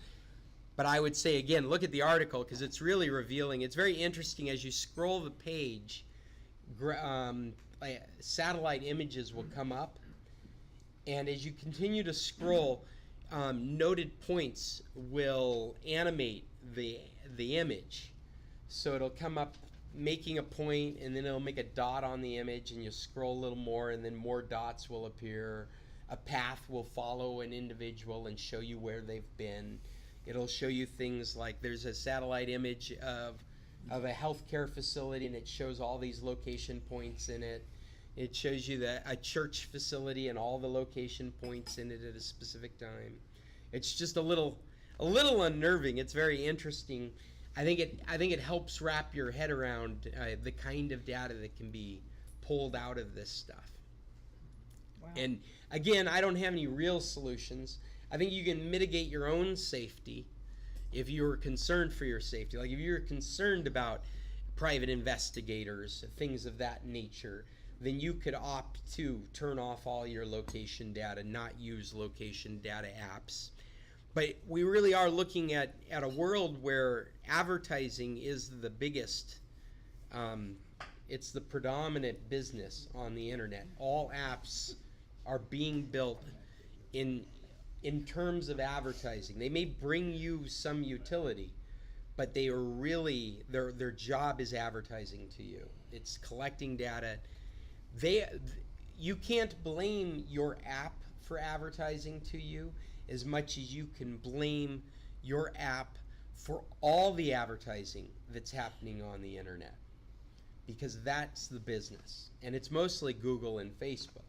But I would say again, look at the article because it's really revealing. It's very interesting as you scroll the page. Satellite images will come up, and as you continue to scroll, noted points will animate the image. So it'll come up making a point, and then it'll make a dot on the image, and you'll scroll a little more, and then more dots will appear. A path will follow an individual and show you where they've been. It'll show you things like there's a satellite image of a healthcare facility, and it shows all these location points in it. It shows you a church facility and all the location points in it at a specific time. It's just a little unnerving. It's very interesting. I think it helps wrap your head around the kind of data that can be pulled out of this stuff. Wow. And again, I don't have any real solutions. I think you can mitigate your own safety if you're concerned for your safety. Like if you're concerned about private investigators, things of that nature, then you could opt to turn off all your location data, not use location data apps. But we really are looking at a world where advertising is the biggest, it's the predominant business on the internet. All apps are being built in terms of advertising. They may bring you some utility, but they are really, their job is advertising to you. It's collecting data. You can't blame your app for advertising to you as much as you can blame your app for all the advertising that's happening on the internet, because that's the business, and it's mostly Google and Facebook.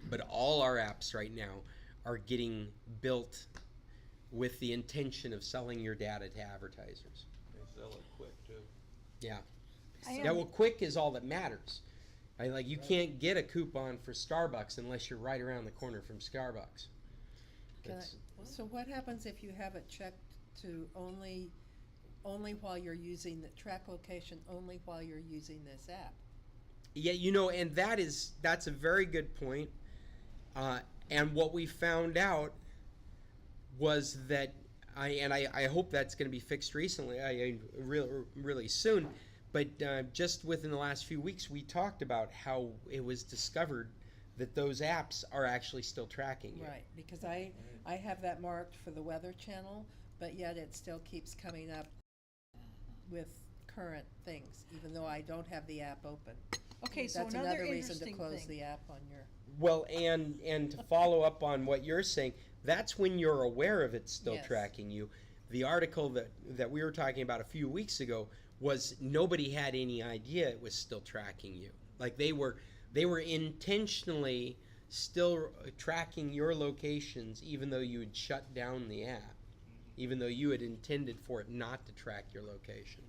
But all our apps right now are getting built with the intention of selling your data to advertisers. They sell it quick too. Yeah. I Yeah, am- well, quick is all that matters. Right? Like you can't get a coupon for Starbucks unless you're right around the corner from Starbucks. So what happens if you have it checked to only while you're using the track location, only while you're using this app? Yeah, and that's a very good point. And what we found out was that I hope that's going to be fixed recently, really soon. But just within the last few weeks, we talked about how it was discovered that those apps are actually still tracking you. Right, because I have that marked for the Weather Channel, but yet it still keeps coming up with current things, even though I don't have the app open. Okay, so That's another another reason to interesting close thing. the app on your. Well, and to follow up on what you're saying, that's when you're aware of it still Yes. tracking you. The article that we were talking about a few weeks ago was nobody had any idea it was still tracking you. Like they were intentionally still tracking your locations even though you had shut down the app, even though you had intended for it not to track your location.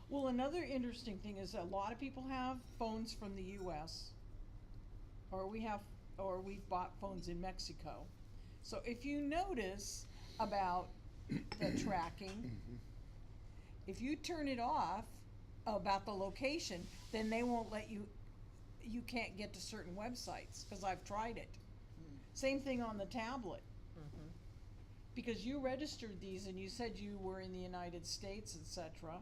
Well, another interesting thing is a lot of people have phones from the US, or we've bought phones in Mexico. So if you notice about the tracking, if you turn it off about the location, then they won't let you can't get to certain websites, because I've tried it. Same thing on the tablet. Because you registered these and you said you were in the United States, etc.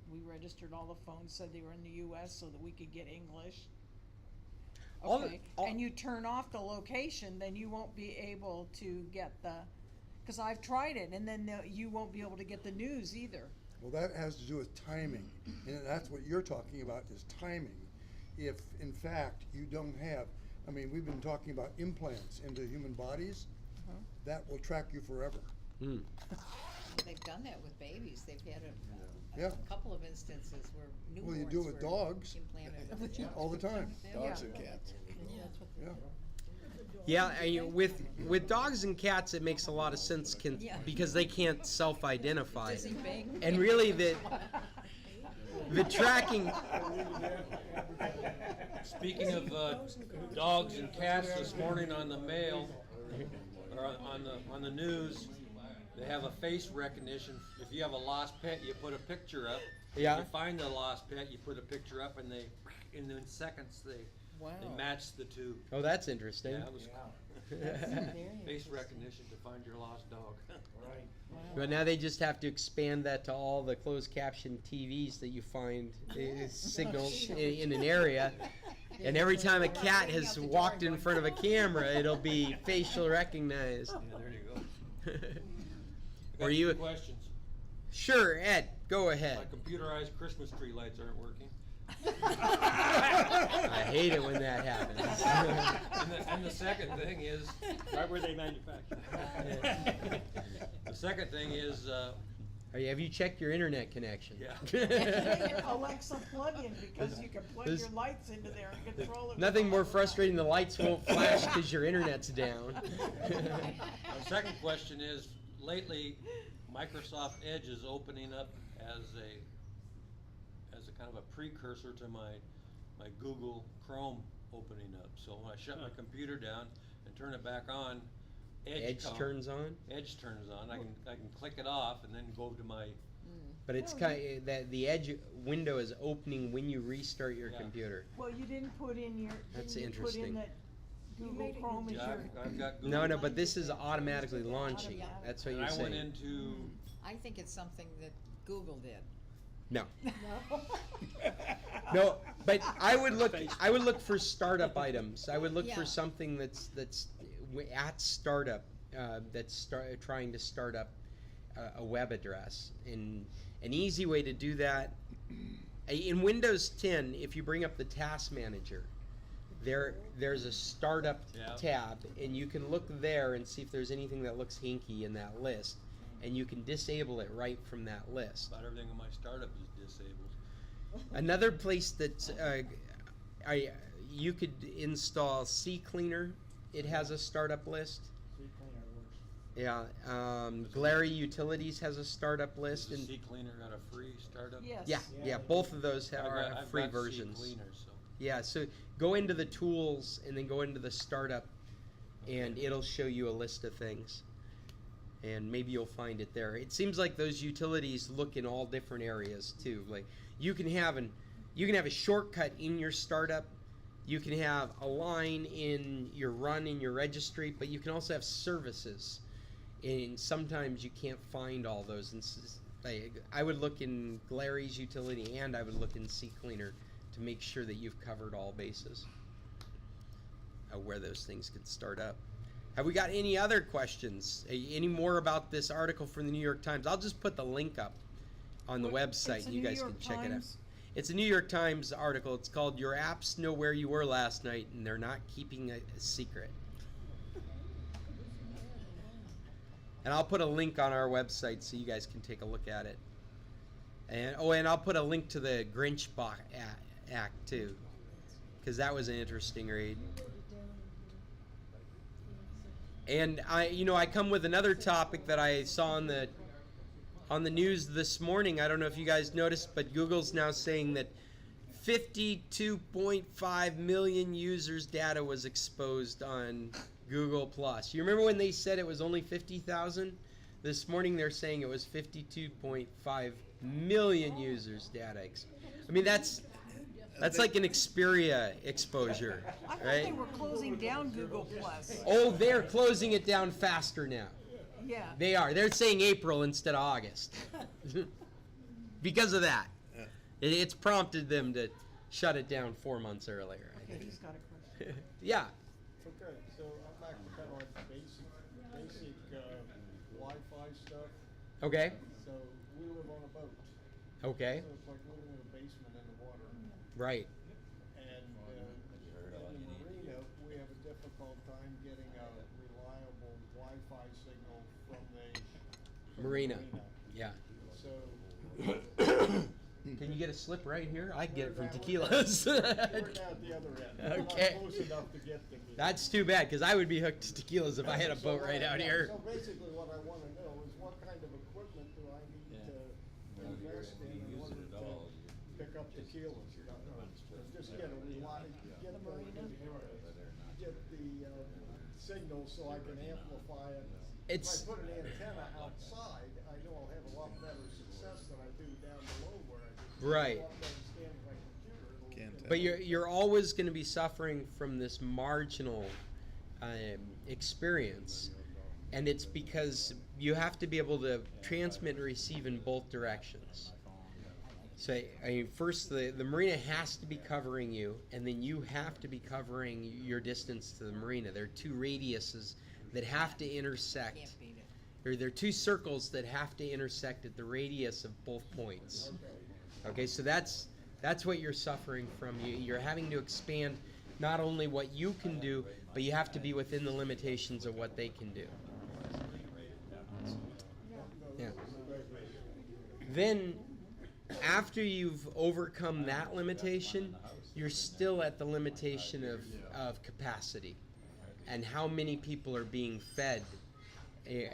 We registered all the phones, said they were in the US so that we could get English. Okay, and you turn off the location, then you won't be able to get because I've tried it, and then you won't be able to get the news either. Well, that has to do with timing, and that's what you're talking about is timing. If, in fact, you don't have, we've been talking about implants into human bodies, that will track you forever. They've done that with babies. They've had Yeah. a couple of instances where newborns Well, you do it with were dogs implanted all the time. Dogs and cats. Yeah. Yeah, with dogs and cats, it makes a lot of sense because they can't self-identify, Does he bang? and really the tracking. Speaking of dogs and cats, this morning on the mail, or on the news, they have a face recognition. If you have a lost pet, you put a picture up. Yeah. You find the lost pet, you put a picture up, and in seconds they match the two. Oh, that's interesting. Yeah, it was face recognition to find your lost dog. Right. But now they just have to expand that to all the closed caption TVs that you find signals in an area. And every time a cat has walked in front of a camera, it'll be facial recognized. Yeah, there you go. Or you? Questions? Sure, Ed, go ahead. My computerized Christmas tree lights aren't working. I hate it when that happens. And the second thing is, Right where they manufacture. the second thing is, Have you checked your internet connection? yeah. Alexa plug-in, because you can plug There's- your lights into there and control it. Nothing from more all around. frustrating, the lights won't flash because your internet's down. The second question is, lately, Microsoft Edge is opening up as a kind of a precursor to my Google Chrome opening up. So when I shut my computer down and turn it back on, Edge turns on? Edge turns on. I can click it off and then go to my. But it's kind of, that the Edge window is opening when you restart your Yeah. computer. Well, you didn't put in your, That's didn't you put in interesting. that Google made it Chrome is Yeah, your. I've got Google. No, but this is automatically launching. That's what And you're I went saying. into. I think it's something that Google did. No. No. No, but I would look for startup items. I would look for Yeah. something that's at startup, trying to start up a web address. And an easy way to do that, in Windows 10, if you bring up the task manager, there's a startup Yeah. tab, and you can look there and see if there's anything that looks hinky in that list, and you can disable it right from that list. About everything in my startup is disabled. Another place that you could install CCleaner. It has a startup list. See, cleaner works. Yeah, Glary Utilities has a startup list, Does and CCleaner got a free startup? Yes. yeah, both of those are I've free got versions. CCleaner, so. Yeah, so go into the tools and then go into the startup, and it'll show you a list of things. And maybe you'll find it there. It seems like those utilities look in all different areas too. Like you can have a shortcut in your startup. You can have a line in your run in your registry, but you can also have services. And sometimes you can't find all those. And I would look in Glary's utility, and I would look in CCleaner to make sure that you've covered all bases where those things could start up. Have we got any other questions? Any more about this article from the New York Times? I'll just put the link up on the website, It's and a you New guys York can check it out. Times? It's a New York Times article. It's called "Your Apps Know Where You Were Last Night, and They're Not Keeping a Secret." And I'll put a link on our website so you guys can take a look at it. And I'll put a link to the Grinch Act too, because that was an interesting read. And I come with another topic that I saw on the news this morning. I don't know if you guys noticed, but Google's now saying that 52.5 million users' data was exposed on Google+. You remember when they said it was only 50,000? This morning they're saying it was 52.5 million users' data. I mean, that's like an Xperia exposure, I thought right? they were closing down Google Plus. Oh, they're closing it down faster now. Yeah. They are. They're saying April instead of August. Because of that. It's prompted them to shut it down 4 months earlier, I Okay, think. he's got a question. Yeah. Okay, so I'm back to kind of like basic Wi-Fi stuff. Okay. So we live on a boat. Okay. So it's like living in a basement in the water. Right. And in the marina, we have a difficult time getting a reliable Wi-Fi signal from the Marina. Yeah. So Can you get a slip right here? I can get it from Tequilas. we're down at the other end. Okay. We're not close enough to get to me. That's too bad, because I would be hooked to Tequilas if I had a boat right out here. So basically what I want to know is what kind of equipment do I need to invest in order to pick up tequilas? Just get the signal so I can amplify it. If I put an antenna outside, I know I'll have a lot better success than I do down below where I just Right. go up there and stand at my computer. But you're always going to be suffering from this marginal experience, and it's because you have to be able to transmit and receive in both directions. So first the marina has to be covering you, and then you have to be covering your distance to the marina. There are two radiuses that have to intersect. Can't beat it. There are two circles that have to intersect at the radius of both points. Okay, so that's That's what you're suffering from. You're having to expand not only what you can do, but you have to be within the limitations of what they can do. Yeah. Then, after you've overcome that limitation, you're still at the limitation of capacity and how many people are being fed,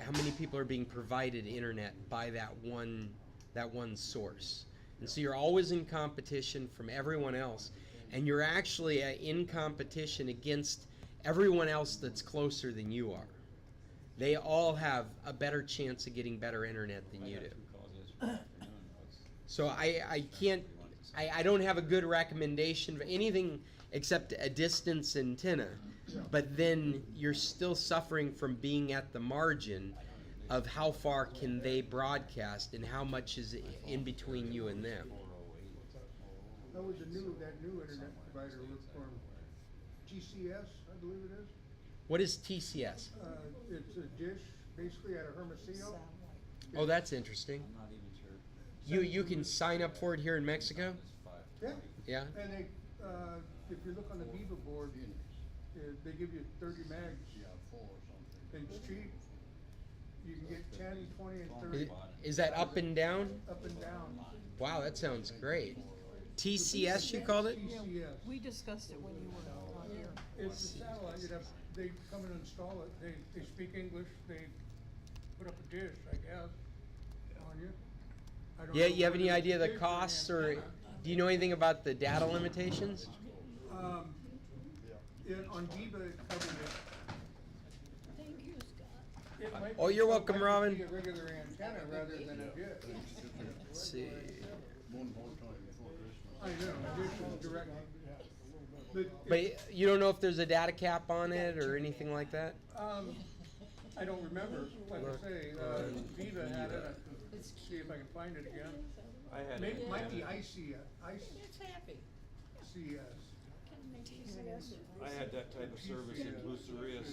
how many people are being provided internet by that one source. And so you're always in competition from everyone else, and you're actually in competition against everyone else that's closer than you are. They all have a better chance of getting better internet than you do. So I don't have a good recommendation for anything except a distance antenna, but then you're still suffering from being at the margin of how far can they broadcast and how much is in between you and them. That was that new internet provider from TCS, I believe it is. What is TCS? It's a dish, basically at a Hermosillo. Oh, that's interesting. You can sign up for it here in Mexico? Yeah. Yeah? And they, if you look on the Viva board, they give you 30 megs. And it's cheap. You can get 10, 20, and 30. Is that up and down? Up and down. Wow, that sounds great. TCS, you called it? TCS. We discussed it when you were not here. It's a satellite. They come and install it. They speak English. They put up a dish, I guess, on you. I don't Yeah, know you have whether any it's a idea the dish or an costs, or antenna. do you know anything about the data limitations? On Viva, it covered it. Thank you, Scott. It might Oh, be- you're it welcome, might Robin. be a regular antenna rather than a dish. Let's see. I know, dish is direct. But you don't know if there's a data cap on it or anything like that? I don't remember, like I say, Viva had it, I can see if I can find it again. I had Maybe, it. might be ICS. It's happy. I had that type of service in Blue Cereus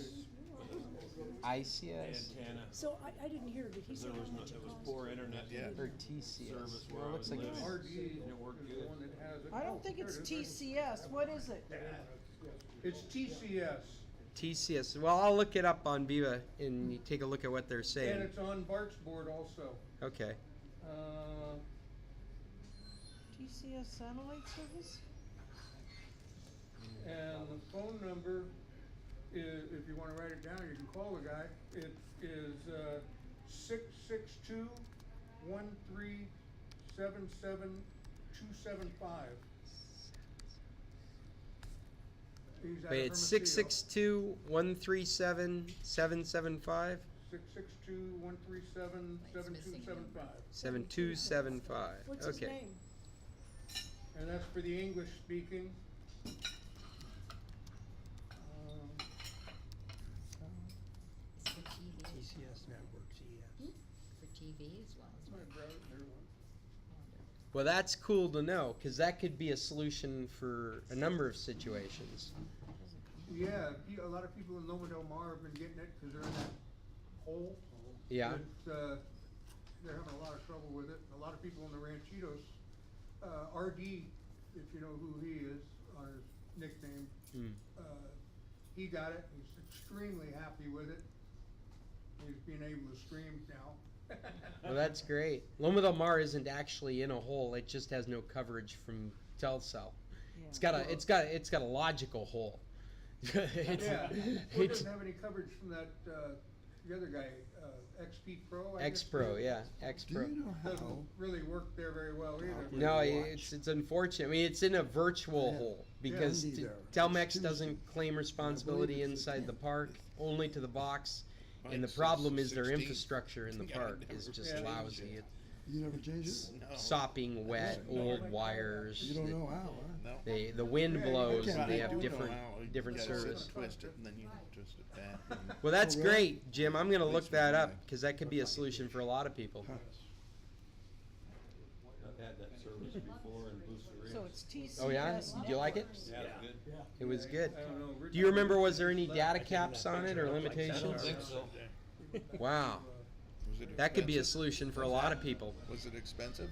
ICS antenna. So I didn't hear, did he say There how was no, much it it was cost? poor internet or TCS? service Well, where it I looks was like living, it's, RD and it worked is the good. one that has it. I Oh, don't think it's there it is. TCS. What is it? It's TCS, TCS. Well, I'll look it up on Viva and you take a look at what they're and saying. it's on Bart's board also. Okay. TCS satellite service? And the phone number is, if you wanna write it down, you can call the guy. It is, 662-1377-275. He's out Wait, of it's Hermosillo. 662-137-775? 662-137-7275. 7275. What's his Okay. name? And that's for the English speaking. It's for TV. TCS networks, yes. For TV as well. Well, that's cool to know because that could be a solution for a number of situations. Yeah, a lot of people in Loma Del Mar have been getting it because they're in that hole. Yeah. But, they're having a lot of trouble with it. A lot of people in the Ranchitos, RD, if you know who he is, on his nickname, he got it. He's extremely happy with it. He's being able to stream now. Well, that's great. Loma Del Mar isn't actually in a hole; it just has no coverage from Telcel. It's got a logical hole. It's- Yeah, well, it it's- doesn't have any coverage from that, the other guy, XP Pro, I guess. X Pro, yeah, X Do Pro. you know how? Doesn't really work there very well either. No, it's unfortunate. I mean, it's in a virtual hole because Andy there. Telmex Excuse doesn't me. claim responsibility it's the inside the 10th. park, only to the box. And the Mine says problem is their 16. infrastructure in the Yeah, I park never is just changed lousy. it. It's You never changed it? sopping wet, old wires. You don't know how, huh? No. The wind blows can't and they do have it. different You service. gotta sit and twist it, and then you twist it back. and- Well, that's Oh, really? great, Jim. I'm gonna look that up Thanks. because that could be a solution for a lot of people. Huh. I've had that service before in Blue Cereus. So it's TCS. Oh yeah, did you like it? Yeah, it's good. It was good. I don't know. Do you remember? Was there any data caps on it or I don't limitations? think so. Wow, Was it that could be a expensive? solution for a lot of people. Was it expensive?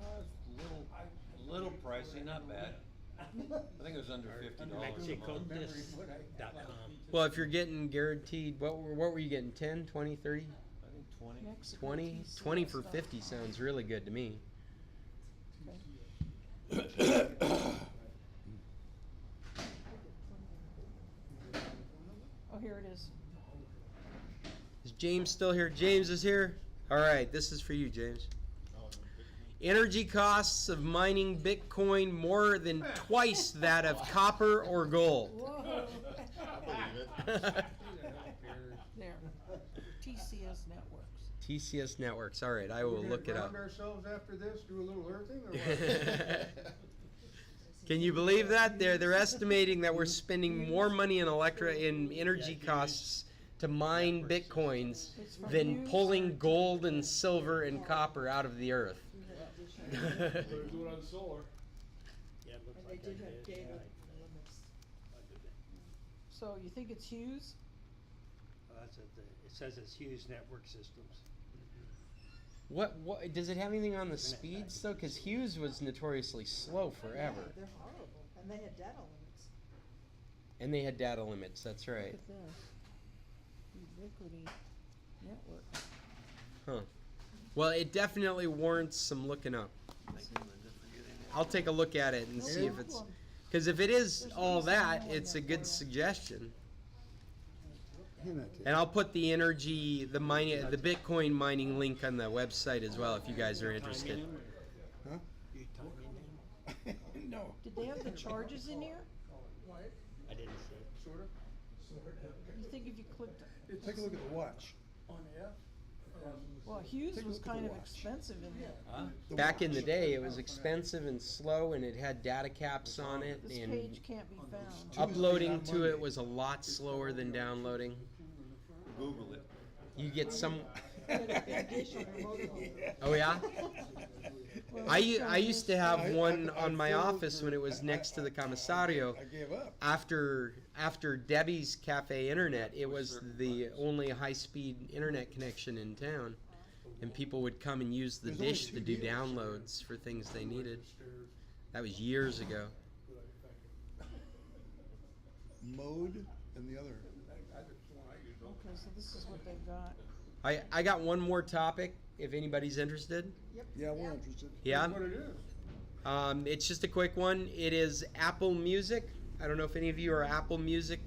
No, it's a little pricey, not bad. I think it was under $50 a month. MexicoDisc.com. Well, if you're getting guaranteed, what were you getting? 10, 20, 30? I think 20. 20? 20 for 50 sounds really good to me. Oh, here it is. Is James still here? James is here? All right, this is for you, James. Energy costs of mining Bitcoin more than twice that of copper or gold. Whoa. There. TCS Networks. TCS Networks. All right, I will look it up. Ground ourselves after this, do a little earthing, or what? Can you believe that? They're estimating that we're spending more money in energy costs to mine Bitcoins than pulling gold and silver and copper out of the earth. Better do it on solar. Yeah, it looks And like they I do have did, data yeah. limits. So you think it's Hughes? It says it's Hughes Network Systems. What does it have anything on the speeds though? Because Hughes was notoriously slow forever, Yeah, they're horrible, and they had data limits. and they had data limits. That's Look right. at this. Ubiquity Network. Huh. Well, it definitely warrants some looking up. I'll take a look at it and see if it's, because if it is all that, it's a good suggestion. And I'll put the the Bitcoin mining link on the website as well if you guys are interested. Huh? You typing in? No. Did they have the charges in here? I didn't see it. Sort of. You think if you clicked, Take a look at the watch. On F. well, Hughes Take a was look at kind the of watch. expensive in there. Huh? The Back in watch. the day, it was expensive and slow, and it had data caps on it, This and page can't be found. uploading to it was a lot slower than downloading. Google it. You get some. Dish on your mobile. Oh yeah. I used to have one on my office when it was next to the commissario. I gave up. After Debbie's Cafe Internet, it was the only high-speed internet connection in town, and people would come and use the There's only dish to 2 do deals. downloads for things they needed. That was years ago. Mode and the other. Okay, so this is what they've got. I got one more topic if anybody's interested. Yeah, we're interested. Yeah. What it is. It's just a quick one. It is Apple Music. I don't know if any of you are Apple Music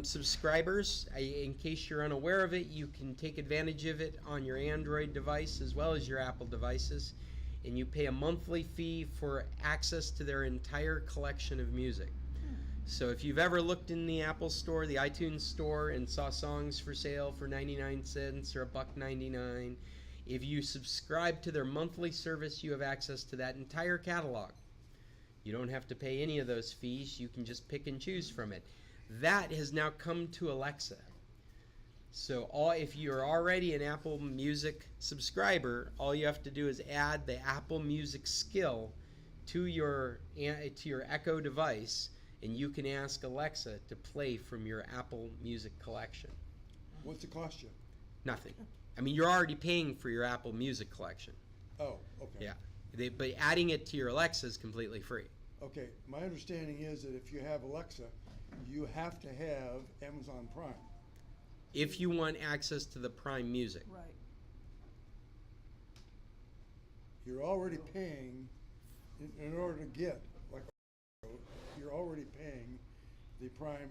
subscribers. In case you're unaware of it, you can take advantage of it on your Android device as well as your Apple devices. And you pay a monthly fee for access to their entire collection of music. So if you've ever looked in the Apple Store, the iTunes Store, and saw songs for sale for 99 cents or $1.99, if you subscribe to their monthly service, you have access to that entire catalog. You don't have to pay any of those fees. You can just pick and choose from it. That has now come to Alexa. So if you're already an Apple Music subscriber, all you have to do is add the Apple Music skill to your Echo device, and you can ask Alexa to play from your Apple Music collection. What's it cost you? Nothing. I mean, you're already paying for your Apple Music collection. Oh, okay. Yeah. But adding it to your Alexa is completely free. Okay, my understanding is that if you have Alexa, you have to have Amazon Prime. If you want access to the Prime Music. Right. You're already paying, in order to get, like, you're already paying the Prime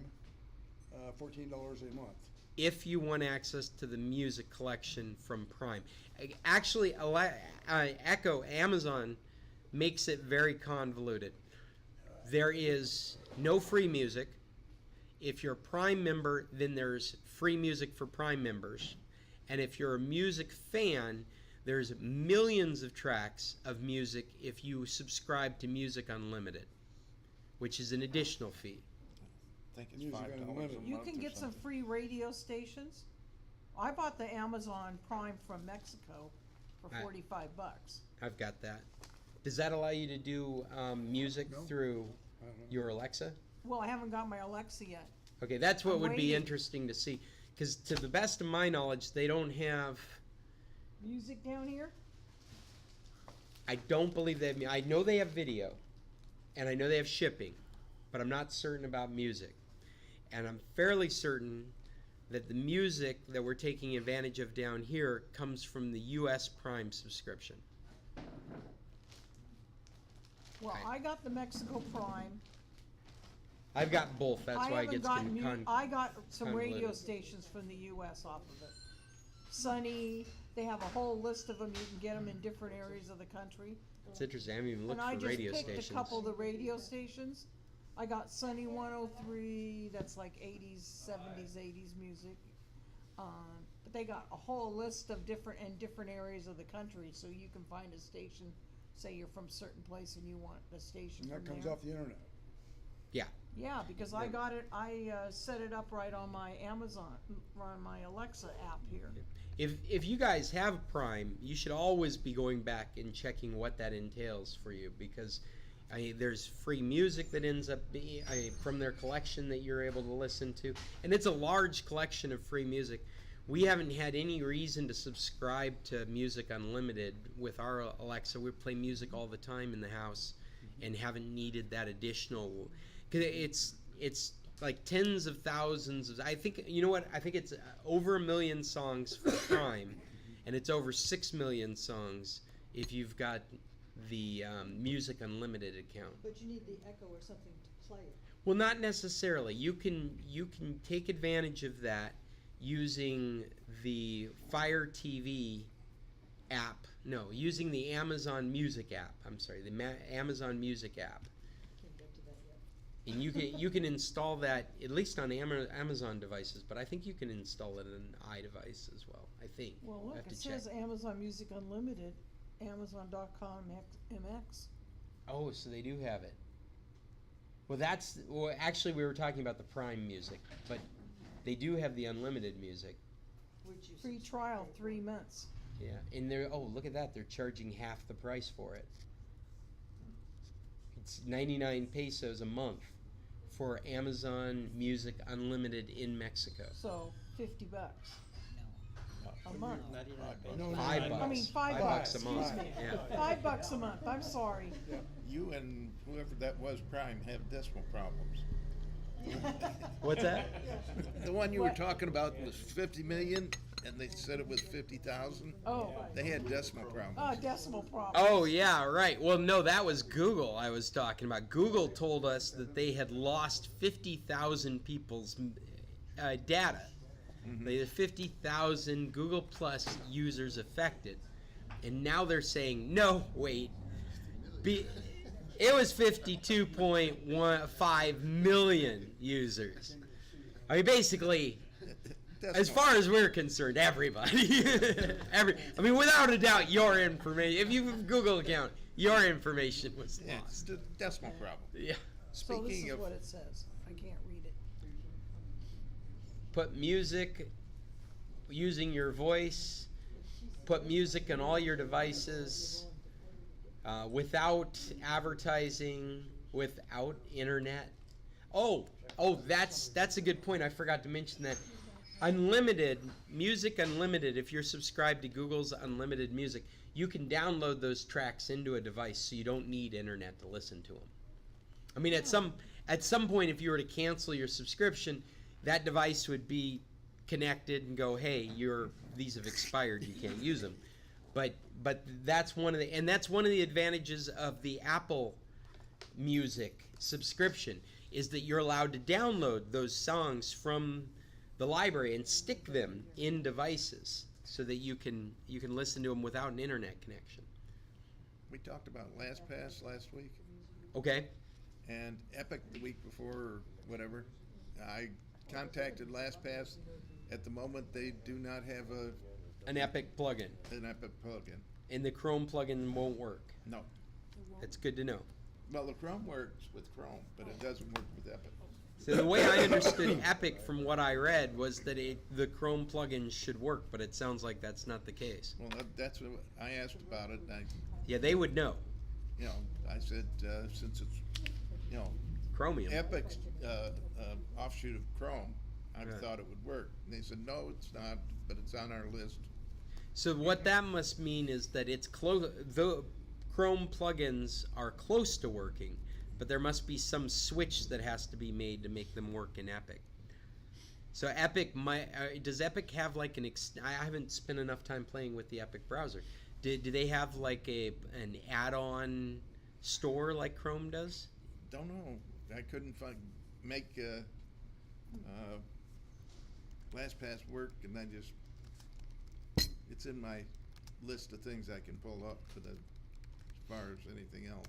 $14 a month. If you want access to the music collection from Prime. Actually, Echo, Amazon, makes it very convoluted. There is no free music. If you're a Prime member, then there's free music for Prime members. And if you're a music fan, there's millions of tracks of music if you subscribe to Music Unlimited, which is an additional fee. I think it's Music $5 a Unlimited. month You or can get some something. free radio stations. I bought the Amazon Prime from Mexico for I- $45. I've got that. Does that allow you to do music No. through I don't know. your Alexa? Well, I haven't got my Alexa yet. Okay, that's what I'm would be waiting. interesting to see. Because to the best of my knowledge, they don't have... Music down here? I don't believe they have. I know they have video, and I know they have shipping, but I'm not certain about music. And I'm fairly certain that the music that we're taking advantage of down here comes from the U.S. Prime subscription. Well, Okay. I got the Mexico Prime. I've got both. That's why it gets I got some radio convoluted. stations from the U.S. off of it. Sunny, they have a whole list of them. You can get them in different areas of the country. It's interesting. I haven't even looked And I for just radio picked stations. a couple of the radio stations. I got Sunny 103, that's like 80s, 70s, 80s music. But they got a whole list of different areas of the country, so you can find a station. Say you're from a certain place and you want a station And that from comes there. off the internet. Yeah. Yeah, because I got it. I set it up right on my Amazon, on my Alexa app here. If you guys have Prime, you should always be going back and checking what that entails for you, because there's free music that ends up being from their collection that you're able to listen to, and it's a large collection of free music. We haven't had any reason to subscribe to Music Unlimited with our Alexa. We play music all the time in the house, and haven't needed that additional. Because it's like tens of thousands of. I think you know what? I think it's over 1 million songs for Prime, and it's over 6 million songs if you've got the Music Unlimited account. But you need the Echo or something to play it. Well, not necessarily. You can take advantage of that using the Fire TV app. No, using the Amazon Music app. I'm sorry, the Amazon Music app. Can't get to that yet. And you can install that at least on Amazon devices, but I think you can install it on iDevice as well. I think. Well, I look, have it to check. says Amazon Music Unlimited, Amazon.com MX. Oh, so they do have it. Well, actually, we were talking about the Prime music, but they do have the unlimited music. Would you Free trial, 3 months. Yeah, and look at that. They're charging half the price for it. It's 99 pesos a month for Amazon Music Unlimited in Mexico. So $50 a month. No, $5. I mean, $5 $5 a month. excuse me. Yeah. $5 a month. I'm sorry. You and whoever that was, Prime, have decimal problems. What's that? The one you were What? talking about was 50 million, and they said it was 50,000. Oh. They had decimal problems. Decimal problem. Oh, yeah, right. Well, no, that was Google I was talking about. Google told us that they had lost 50,000 people's data. They had 50,000 Google Plus users affected. And now they're saying, no, wait. It was 52.15 million users. I mean, basically, as far as we're concerned, everybody. I mean, without a doubt, your information, if you have a Google account, your information was Yeah, it's lost. the decimal problem. Yeah. So this Speaking is of, what it says. I can't read it. Put music using your voice, put music on all your devices, without advertising, without internet. Oh, that's a good point. I forgot to mention that. Unlimited, Music Unlimited, if you're subscribed to Google's Unlimited Music, you can download those tracks into a device so you don't need internet to listen to them. I mean, at some point, if you were to cancel your subscription, that device would be connected and go, hey, these have expired, you can't use them. But that's one of the advantages of the Apple Music subscription, is that you're allowed to download those songs from the library and stick them in devices so that you can listen to them without an internet connection. we talked about LastPass last week, Okay. and Epic the week before, or whatever. I contacted LastPass. At the moment, they do not have An Epic plugin. an Epic plugin. And the Chrome plugin won't work. No. That's good to know. Well, the Chrome works with Chrome, but it doesn't work with Epic. So the way I understood Epic from what I read was that the Chrome plugin should work, but it sounds like that's not the case. Well, that's what I asked about it. And Yeah, they would know. I said, since it's, Chromium. Epic's offshoot of Chrome, I Right. thought it would work. And they said, no, it's not, but it's on our list. So what that must mean is that it's close. The Chrome plugins are close to working, but there must be some switch that has to be made to make them work in Epic. So Epic, does Epic have like I haven't spent enough time playing with the Epic browser. Do they have like an add-on store like Chrome does? Don't know. I couldn't make LastPass work, and it's in my list of things I can pull up as far as anything else.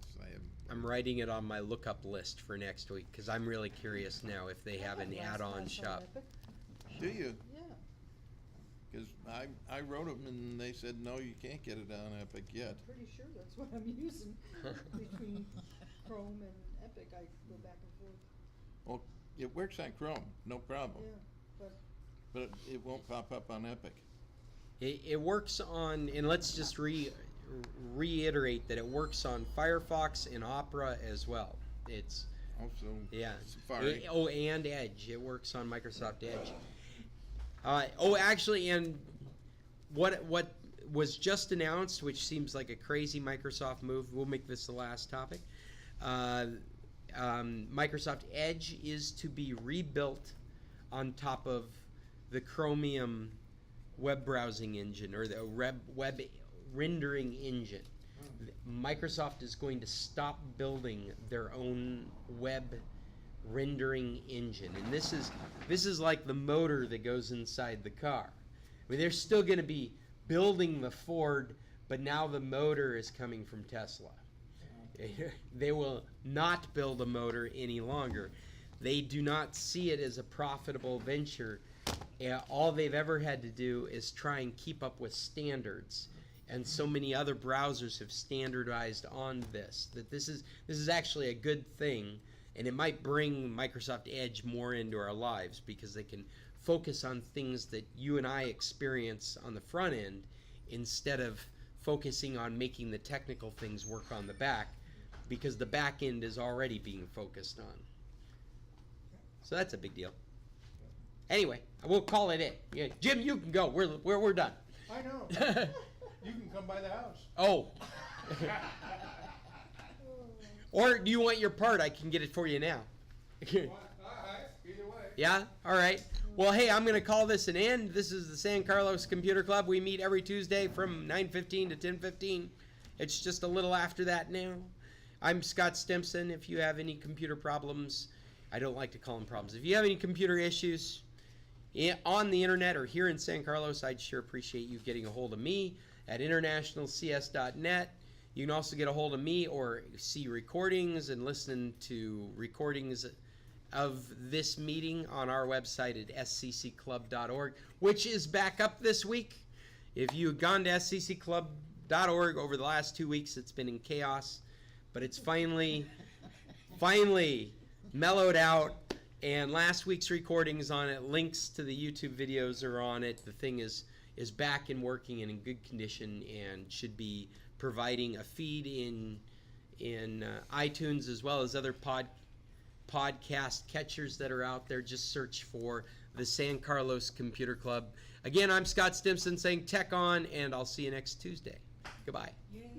I'm writing it on my lookup list for next week because I'm really curious now if they have an add-on shop. Do you? Yeah. Because I wrote them and they said, no, you can't get it on Epic yet. I'm pretty sure that's what I'm using between Chrome and Epic. I go back and forth. Well, it works on Chrome, no problem. Yeah, But it won't pop up on Epic. It works on, and let's just reiterate that it works on Firefox and Opera as well. It's also Safari. And Edge. It works on Microsoft Edge. Actually, and what was just announced, which seems like a crazy Microsoft move. We'll make this the last topic. Microsoft Edge is to be rebuilt on top of the Chromium web browsing engine, or the web rendering engine. Microsoft is going to stop building their own web rendering engine, and this is like the motor that goes inside the car. I mean, they're still going to be building the Ford, but now the motor is coming from Tesla. They will not build a motor any longer. They do not see it as a profitable venture. All they've ever had to do is try and keep up with standards, and so many other browsers have standardized on this, that this is actually a good thing, and it might bring Microsoft Edge more into our lives because they can focus on things that you and I experience on the front end instead of focusing on making the technical things work on the back, because the back end is already being focused on. So that's a big deal. Anyway, we'll call it it. Yeah, Jim, you can go. We're done. I know. You can come by the house. Oh. Or do you want your part? I can get it for you now. Either way. Yeah? All right. Well, hey, I'm going to call this an end. This is the San Carlos Computer Club. We meet every Tuesday from 9:15 to 10:15. It's just a little after that now. I'm Scott Stimson. If you have any computer problems, I don't like to call them problems. If you have any computer issues on the internet or here in San Carlos, I'd sure appreciate you getting a hold of me at internationalcs.net. You can also get a hold of me or see recordings and listen to recordings of this meeting on our website at scclub.org, which is back up this week. If you've gone to scclub.org over the last 2 weeks, it's been in chaos, but it's finally mellowed out, and last week's recordings on it, links to the YouTube videos are on it. The thing is back and working and in good condition, and should be providing a feed in iTunes as well as other podcast catchers that are out there. Just search for the San Carlos Computer Club. Again, I'm Scott Stimson saying tech on, and I'll see you next Tuesday. Goodbye. Yay.